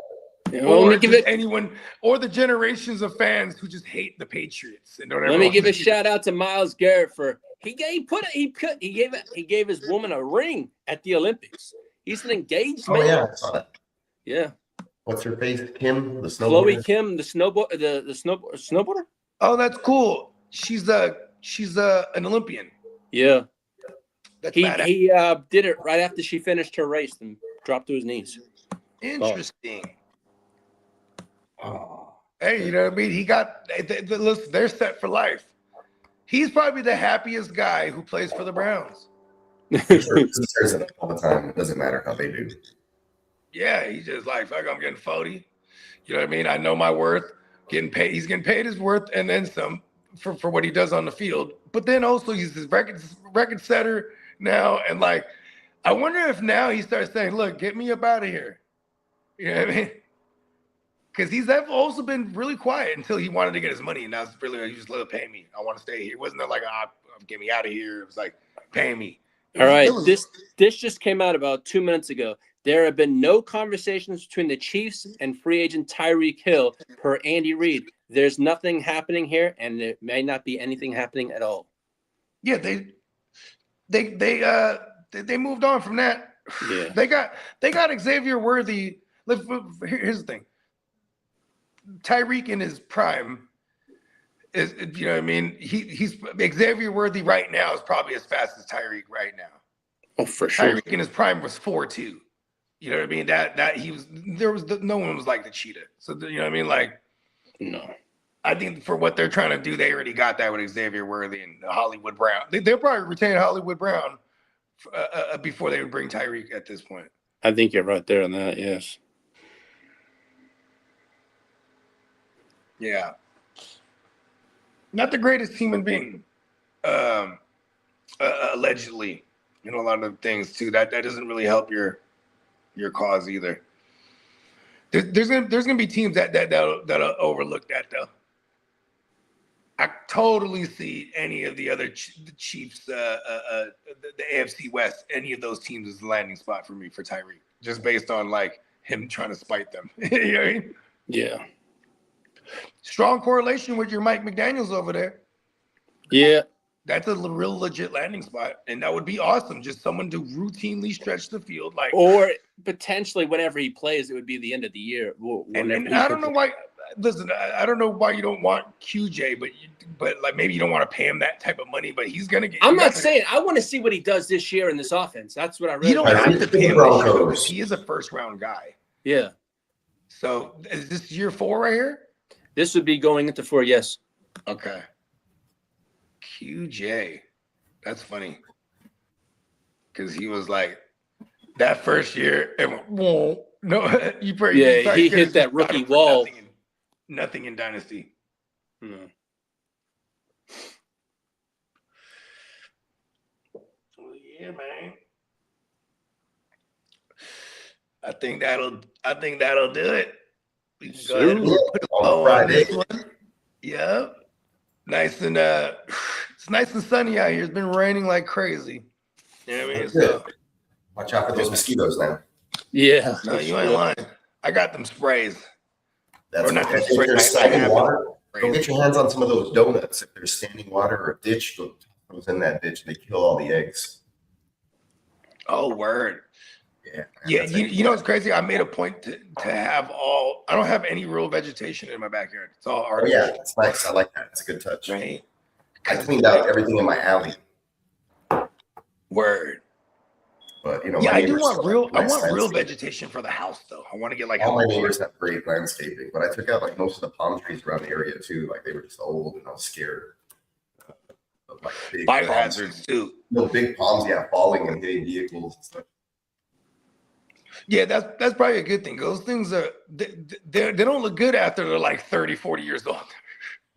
Yeah, or just anyone or the generations of fans who just hate the Patriots and don't ever. Let me give a shout out to Myles Garrett for he gave his woman a ring at the Olympics. He's an engaged man. Oh yeah, I saw that. Yeah. What's her face? Kim, the snowboarder. Chloe Kim, the snowboarder. Oh, that's cool. She's an Olympian. Yeah. That's he did it right after she finished her race and dropped to his knees. Interesting. Oh. Hey, you know what I mean? He got listen, they're set for life. He's probably the happiest guy who plays for the Browns. He says it all the time. It doesn't matter how they do. Yeah, he's just like, fuck, I'm getting 40. You know what I mean? I know my worth. Getting paid. He's getting paid his worth and then some for what he does on the field. But then also he's this record setter now. And like, I wonder if now he starts saying, look, get me up out of here. You know what I mean? Because he's also been really quiet until he wanted to get his money. And now it's really like, you just let pay me. I want to stay here. It wasn't like, get me out of here. It was like, pay me. All right. This just came out about 2 minutes ago. There have been no conversations between the Chiefs and free agent Tyreek Hill per Andy Reid. There's nothing happening here, and there may not be anything happening at all. Yeah, they moved on from that. Yeah. They got Xavier Worthy. Here's the thing. Tyreek in his prime is, you know what I mean? He's Xavier Worthy right now is probably as fast as Tyreek right now. Oh, for sure. Tyreek in his prime was 4.2. You know what I mean? That he was no one was like the cheetah. So you know what I mean? Like, no. I think for what they're trying to do, they already got that with Xavier Worthy and Hollywood Brown. They'll probably retain Hollywood Brown before they would bring Tyreek at this point. I think you're right there on that. Yes. Yeah. Not the greatest human being, allegedly. You know, a lot of things too. That doesn't really help your cause either. There's gonna be teams that'll overlook that though. I totally see any of the other the Chiefs, the AFC West, any of those teams as a landing spot for me for Tyreek, just based on like him trying to spite them. You know what I mean? Yeah. Strong correlation with your Mike McDaniels over there. Yeah. That's a real legit landing spot, and that would be awesome. Just someone to routinely stretch the field, like, or potentially whenever he plays, it would be the end of the year. And I don't know why. listen, I don't know why you don't want QJ, but like maybe you don't want to pay him that type of money, but he's gonna get. I'm not saying I want to see what he does this year in this offense. That's what I really. You don't have to pay him this year because he is a first round guy. Yeah. So is this year 4 right here? This would be going into 4. Yes. Okay. QJ, that's funny because he was like that first year. It went, whoa, no, he hit that rookie wall. Nothing in Dynasty. No. Yeah, man. I think that'll do it. We can go ahead and put a bow on this one. Yep. Nice and it's nice and sunny out here. It's been raining like crazy. You know what I mean? So, watch out for those mosquitoes now. Yeah. No, you ain't lying. I got them sprays. That's not if there's standing water. Go get your hands on some of those donuts. If there's standing water or a ditch goes in that ditch, they kill all the eggs. Oh, word. Yeah. Yeah, you know what's crazy? I made a point to have I don't have any real vegetation in my backyard. It's all artificial. Yeah, it's nice. I like that. It's a good touch. Right. I cleaned out everything in my alley. Word. But yeah, I do want real vegetation for the house though. I want to get like all my neighbors have great landscaping, but I took out like most of the palm trees around the area too. Like they were just old and I was scared of like big fire hazards too. No big palms, falling and hitting vehicles and stuff. Yeah, that's probably a good thing. Those things are they don't look good after they're like 30, 40 years old.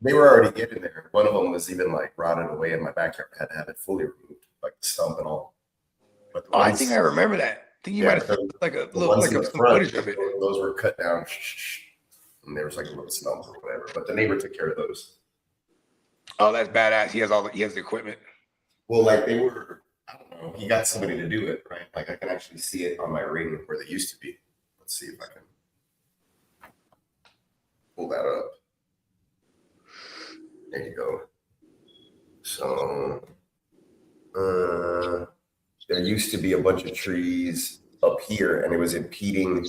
They were already getting there. One of them was even like rotted away in my backyard. I had to have it fully removed, like the stump and all. But I think I remember that. I think you might have like a little some footage of it. Those were cut down, and there was like a little stump or whatever. But the neighbor took care of those. Oh, that's badass. He has the equipment. Well, like they were. I don't know. He got somebody to do it, right? Like I can actually see it on my ring where they used to be. Let's see if I can pull that up. There you go. So, there used to be a bunch of trees up here, and it was impeding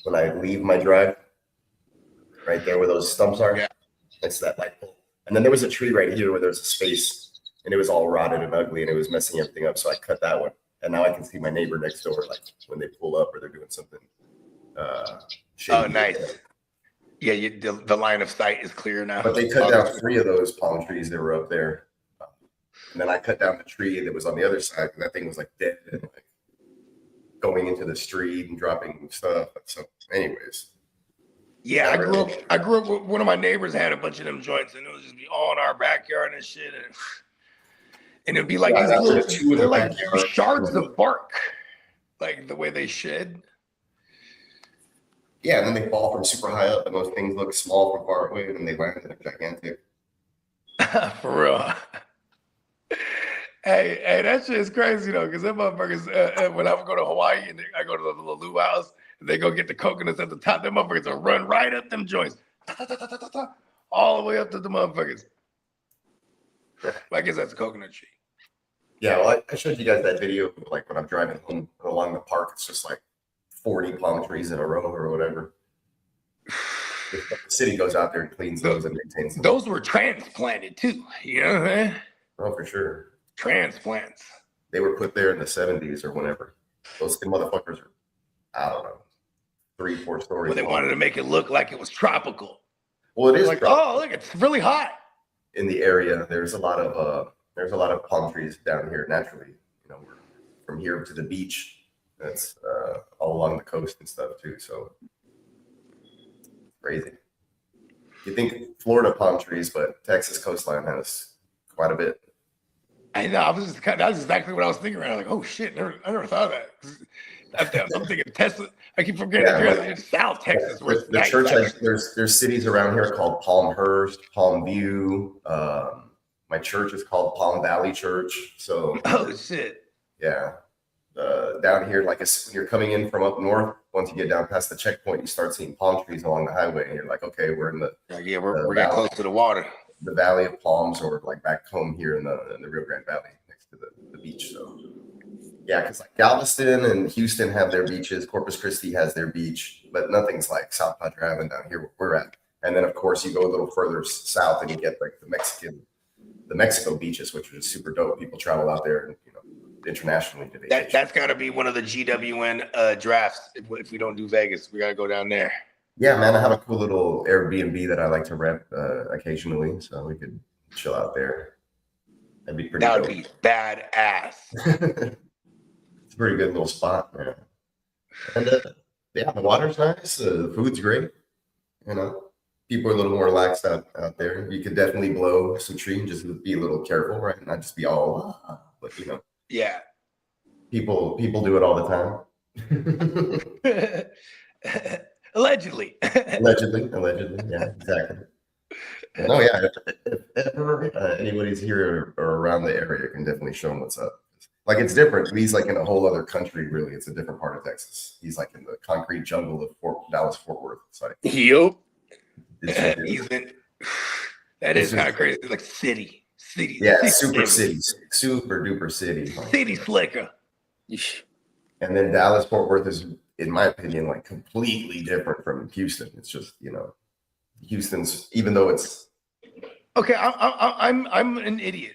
when I leave my drive. Right there where those stumps are. Yeah. It's that light pole. And then there was a tree right here where there's a space, and it was all rotted and ugly, and it was messing everything up. So I cut that one, and now I can see my neighbor next door, like when they pull up or they're doing something. Oh, nice. Yeah, the line of sight is clear now. But they cut down 3 of those palm trees that were up there, and then I cut down the tree that was on the other side, and that thing was like dead and like going into the street and dropping stuff. So, anyways. Yeah, I grew up with one of my neighbors had a bunch of them joints, and it would just be all in our backyard and shit, and it'd be like they're like shards of bark, like the way they shed. Yeah, and then they fall from super high up, and those things look small from far away, and then they land and they're gigantic. For real. Hey, that shit is crazy though, because them motherfuckers. When I would go to Hawaii and I go to the little luau house, and they go get the coconuts at the top. Them motherfuckers will run right up them joints, all the way up to the motherfuckers. I guess that's a coconut tree. Yeah, well, I showed you guys that video, like when I'm driving home along the park, it's just like 40 palm trees in a row or whatever. The city goes out there and cleans those and maintains them. Those were transplanted too, you know what I mean? Oh, for sure. Transplants. They were put there in the 70s or whenever. Those motherfuckers are, I don't know, 3-4 stories. Well, they wanted to make it look like it was tropical. Well, it is like, tropical. oh, look, it's really hot. In the area, there's a lot of palm trees down here naturally. You know, we're from here to the beach. That's all along the coast and stuff too. So crazy. You think Florida palm trees, but Texas coastline has quite a bit. I know. That's exactly what I was thinking. Right? Like, oh shit, I never thought of that. I'm thinking Texas. I keep forgetting that South Texas. Where the church has, there's cities around here called Palmhurst, Palmview. My church is called Palm Valley Church. So oh shit. Yeah. Down here, like when you're coming in from up north, once you get down past the checkpoint, you start seeing palm trees along the highway, and you're like, okay, we're in we're getting close to the water, the Valley of Palms, or like back home here in the Rio Grande Valley next to the beach. So yeah, because like Galveston and Houston have their beaches, Corpus Christi has their beach, but nothing's like South Padre Island down here where we're at. And then of course you go a little further south and you get like the Mexico beaches, which are super dope. People travel out there and internationally to vacation. That's got to be one of the GWN drafts. If we don't do Vegas, we got to go down there. Yeah, man, I have a cool little Airbnb that I like to rent occasionally, so we could chill out there. That'd be pretty. That would be badass. It's a pretty good little spot, man. And yeah, the water's nice. The food's great. People are a little more relaxed out there. You could definitely blow some tree and just be a little careful, right? Not just be all, but Yeah. People do it all the time. Allegedly. Allegedly, yeah, exactly. No, yeah. If ever anybody's here or around the area, can definitely show them what's up. Like it's different. He's like in a whole other country. Really, it's a different part of Texas. He's like in the concrete jungle of Dallas Fort Worth. It's like, yup. He's in. That is kind of crazy. It's like city. Yeah, super duper city. City slicker. And then Dallas Fort Worth is, in my opinion, like completely different from Houston. It's just Houston's, even though it's okay. I'm an idiot.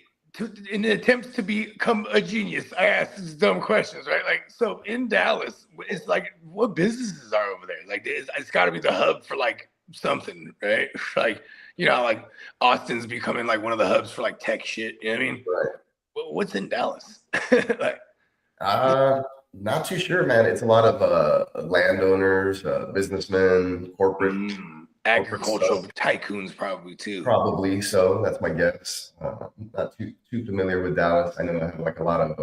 In an attempt to become a genius, I ask these dumb questions, right? Like, so in Dallas, it's like, what businesses are over there? Like, it's got to be the hub for like something, right? Like, like Austin's becoming like one of the hubs for like tech shit. You know what I mean? Right. What's in Dallas? Like, not too sure, man. It's a lot of landowners, businessmen, corporate. Agricultural tycoons, probably too. Probably so. That's my guess. Not too familiar with Dallas. I know I have like a lot of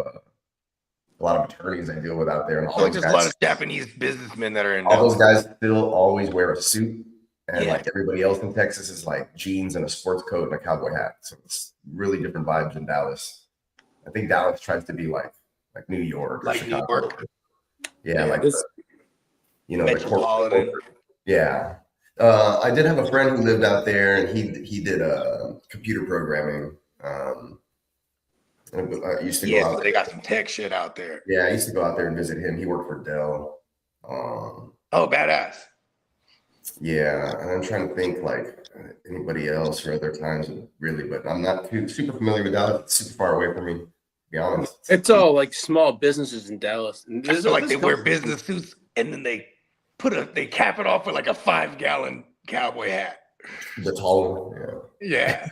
attorneys I deal with out there, and all those just guys, a lot of Japanese businessmen that are in. All those guys still always wear a suit, and like everybody else in Texas is like jeans and a sports coat and a cowboy hat. So it's really different vibes in Dallas. I think Dallas tries to be like New York, like Chicago. New York. Yeah, like this, metropolitan. Yeah. I did have a friend who lived out there, and he did computer programming. I used to go out. So they got some tech shit out there. Yeah, I used to go out there and visit him. He worked for Dell. Oh, badass. Yeah, and I'm trying to think like anybody else or other times really, but I'm not too super familiar with Dallas. It's super far away from me, to be honest. it's all like small businesses in Dallas. And I feel like they wear business suits and then they cap it off with like a 5-gallon cowboy hat. The tall one, yeah.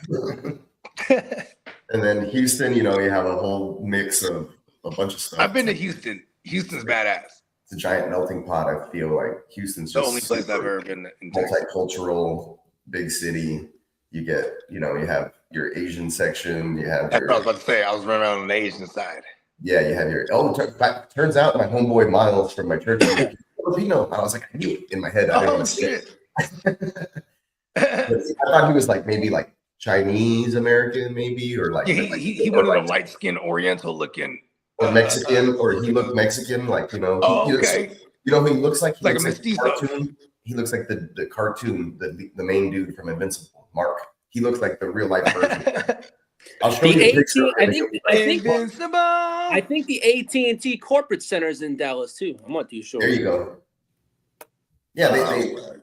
And then Houston, you have a whole mix of a bunch of stuff. I've been to Houston. Houston's badass. It's a giant melting pot. I feel like Houston's just the only place I've ever been in Texas. Multicultural, big city. You get, you have your Asian section. You have. That's what I was about to say. I was running around on the Asian side. Yeah, you have your. Turns out my homeboy Miles from my church. Filipino. I was like, I knew it in my head. I didn't shit. I thought he was like maybe like Chinese American, maybe, or like he one of the light skinned Oriental looking, or Mexican, or he looked Mexican, like okay. He looks like a mestizo. He looks like the cartoon, the main dude from Invincible, Mark. He looks like the real life version. I'll show you a picture. I think the AT&T corporate center is in Dallas too. I'm not too sure. There you go. Yeah,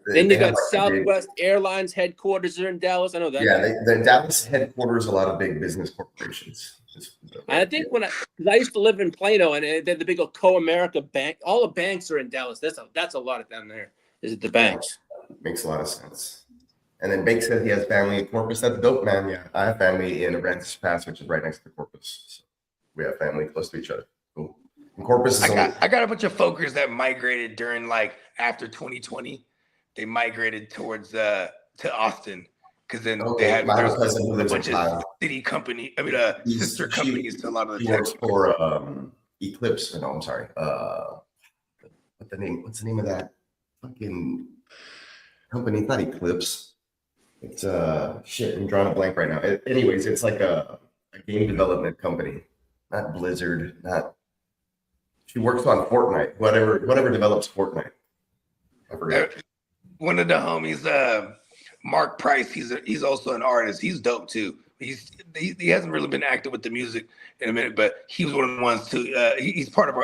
then you got Southwest Airlines headquarters are in Dallas. I know that. Yeah, the Dallas headquarters, a lot of big business corporations. And I think because I used to live in Plano, and the big Co-America Bank, all the banks are in Dallas. That's a lot of down there. Is it the banks? Makes a lot of sense. And then Bake said he has family in Corpus. That's dope, man. Yeah, I have family in Aransas Pass, which is right next to Corpus. So we have family close to each other. Cool. And Corpus is I got a bunch of folkers that migrated during after 2020. They migrated towards to Austin because then they had a bunch of city company. Sister companies to a lot of the. He works for Eclipse. No, I'm sorry. What's the name of that fucking company? It's not Eclipse. It's shit. I'm drawing a blank right now. Anyways, it's like a game development company, not Blizzard, not. She works on Fortnite. Whatever develops Fortnite. I forget. One of the homies, Mark Price. He's also an artist. He's dope too. He hasn't really been active with the music in a minute, but he was one of the ones too. He's part of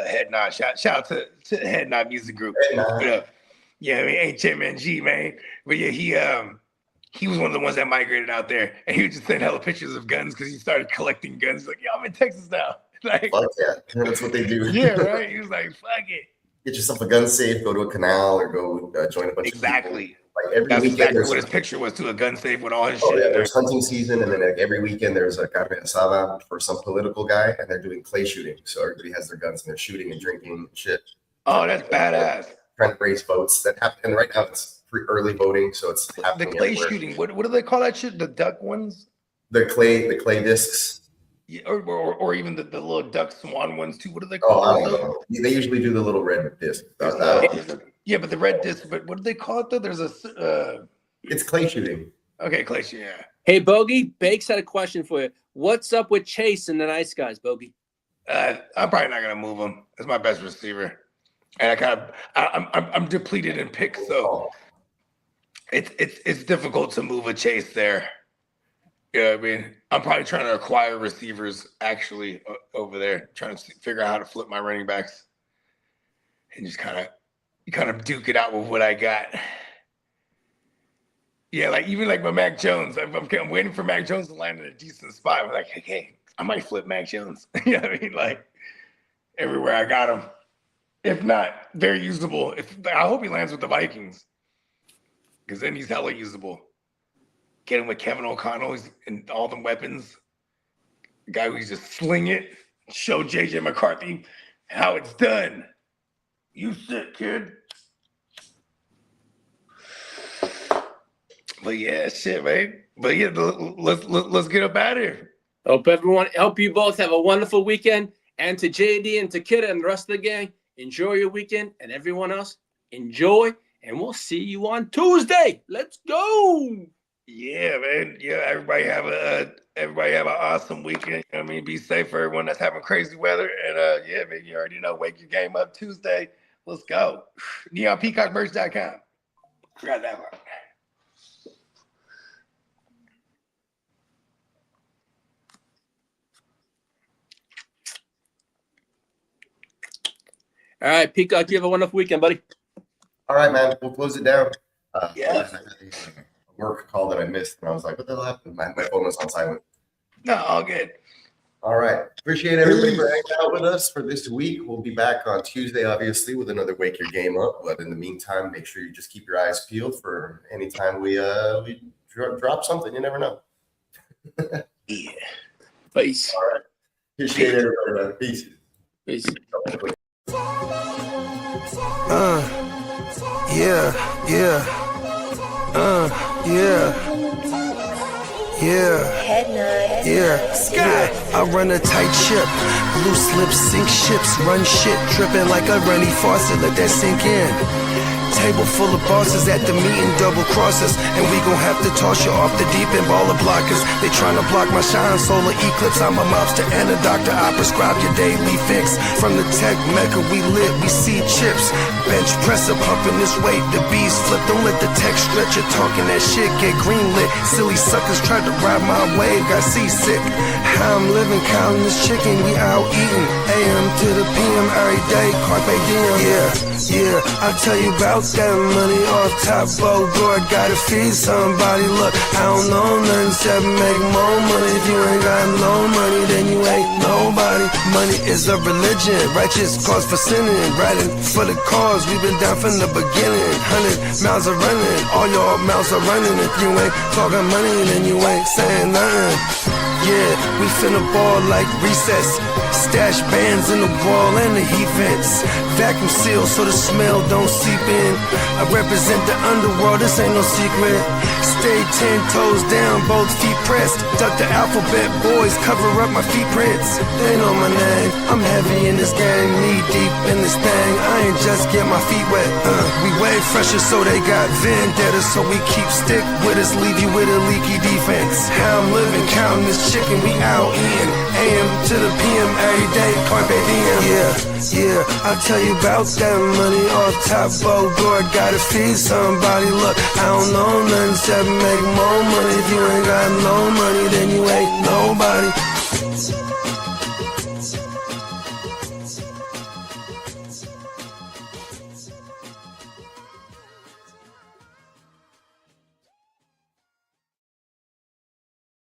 Head Nod. Shout out to Head Nod Music Group. Yeah, I mean, HMNG, man. But yeah, he was one of the ones that migrated out there, and he would just send hella pictures of guns because he started collecting guns. Like, yeah, I'm in Texas now. Like, Fuck yeah, that's what they do. yeah, right. He was like, fuck it. Get yourself a gun safe, go to a canal, or go join a bunch of people. Like every That's weekend, exactly what his picture was, to a gun safe with all his shit. Yeah, there's hunting season, and then like every weekend there's a carne asada for some political guy, and they're doing clay shooting. So everybody has their guns and they're shooting and drinking and shit. Oh, that's badass. Trying to raise votes. That happen, and right now it's early voting, so it's happening. The clay everywhere. shooting. What do they call that shit? The duck ones? The clay discs. Yeah, or even the little duck swan ones too. What do they call I don't know. They usually do the little red disc. Yeah, but the red disc. But what do they call it though? There's a. It's clay shooting. Okay, clay shooting. Yeah. Hey, Bogey, Bakes had a question for you. What's up with Chase and the nice guys, Bogey? I'm probably not gonna move him. That's my best receiver, and I'm depleted in picks, so it's difficult to move a Chase there. You know what I mean? I'm probably trying to acquire receivers actually over there, trying to figure out how to flip my running backs and just kind of duke it out with what I got. Yeah, like even like my Mac Jones, I'm waiting for Mac Jones to land in a decent spot. I'm like, hey, I might flip Mac Jones. You know what I mean? Like everywhere I got him. If not, very usable. I hope he lands with the Vikings, because then he's hella usable. Get him with Kevin O'Connell and all them weapons. The guy who just sling it, show JJ McCarthy how it's done. You sick, kid. But yeah, shit, man. But yeah, let's get up out of here. Hope you both have a wonderful weekend. And to JD and to Kidda and the rest of the gang, enjoy your weekend. And everyone else, enjoy. And we'll see you on Tuesday. Let's go. Yeah, man. Yeah, everybody have an awesome weekend. You know what I mean? Be safe for everyone that's having crazy weather. And yeah, man, you already know, wake your game up Tuesday. Let's go. NeonPeacockMerch.com. Forgot that one. All right, Peacock, you have a wonderful weekend, buddy. All right, man. We'll close it down. Yeah. I had a work call that I missed, and I was like, what the hell happened? My phone was on silent. No, all good. All right. Appreciate everybody for hanging out with us for this week. We'll be back on Tuesday, obviously, with another Wake Your Game Up. But in the meantime, make sure you just keep your eyes peeled for any time we drop something. You never know. Yeah. Peace. All right. Appreciate everybody, man. Peace. Peace. Sky, I run a tight ship. Loose lips sink ships, run shit, dripping like a runny faucet. Let that sink in. Table full of bosses at the meeting, double crosses, and we gon' have to toss you off the deep end. Baller blockers, they tryna block my shine. Solar eclipse, I'm a mobster and a doctor. I prescribe your daily fix. From the tech mecca, we lit, we see chips. Bench presser pumping this weight, the bees flip. Don't let the tech stretch you talking that shit, get greenlit. Silly suckers tried to ride my wave, got seasick. How I'm living, counting this chicken, we out eating. AM to the PM every day, carpe diem. Yeah, I'll tell you about that money off top, boy, gotta feed somebody. Look, I don't know nothing except make more money. If you ain't got no money, then you ain't nobody. Money is a religion, righteous cause for sinning. Riding for the cause, we've been down from the beginning. 100 miles are running, all your mouths are running. If you ain't talking money, then you ain't saying nothing. Yeah, we finna ball like recess. Stash bands in the wall and the heat vents. Vacuum sealed so the smell don't seep in. I represent the underworld, this ain't no secret. Stay 10 toes down, both feet pressed. Duck the alphabet, boys, cover up my feet prints. They know my name, I'm heavy in this game. Knee deep in this thing, I ain't just get my feet wet. We way fresher so they got vendetta. So we keep stick with us, leave you with a leaky defense. How I'm living, counting this chicken, we out eating. AM to the PM every day, carpe diem. Yeah, I'll tell you about that money off top, boy, gotta feed somebody. Look, I don't know nothing except make more money. If you ain't got no money, then you ain't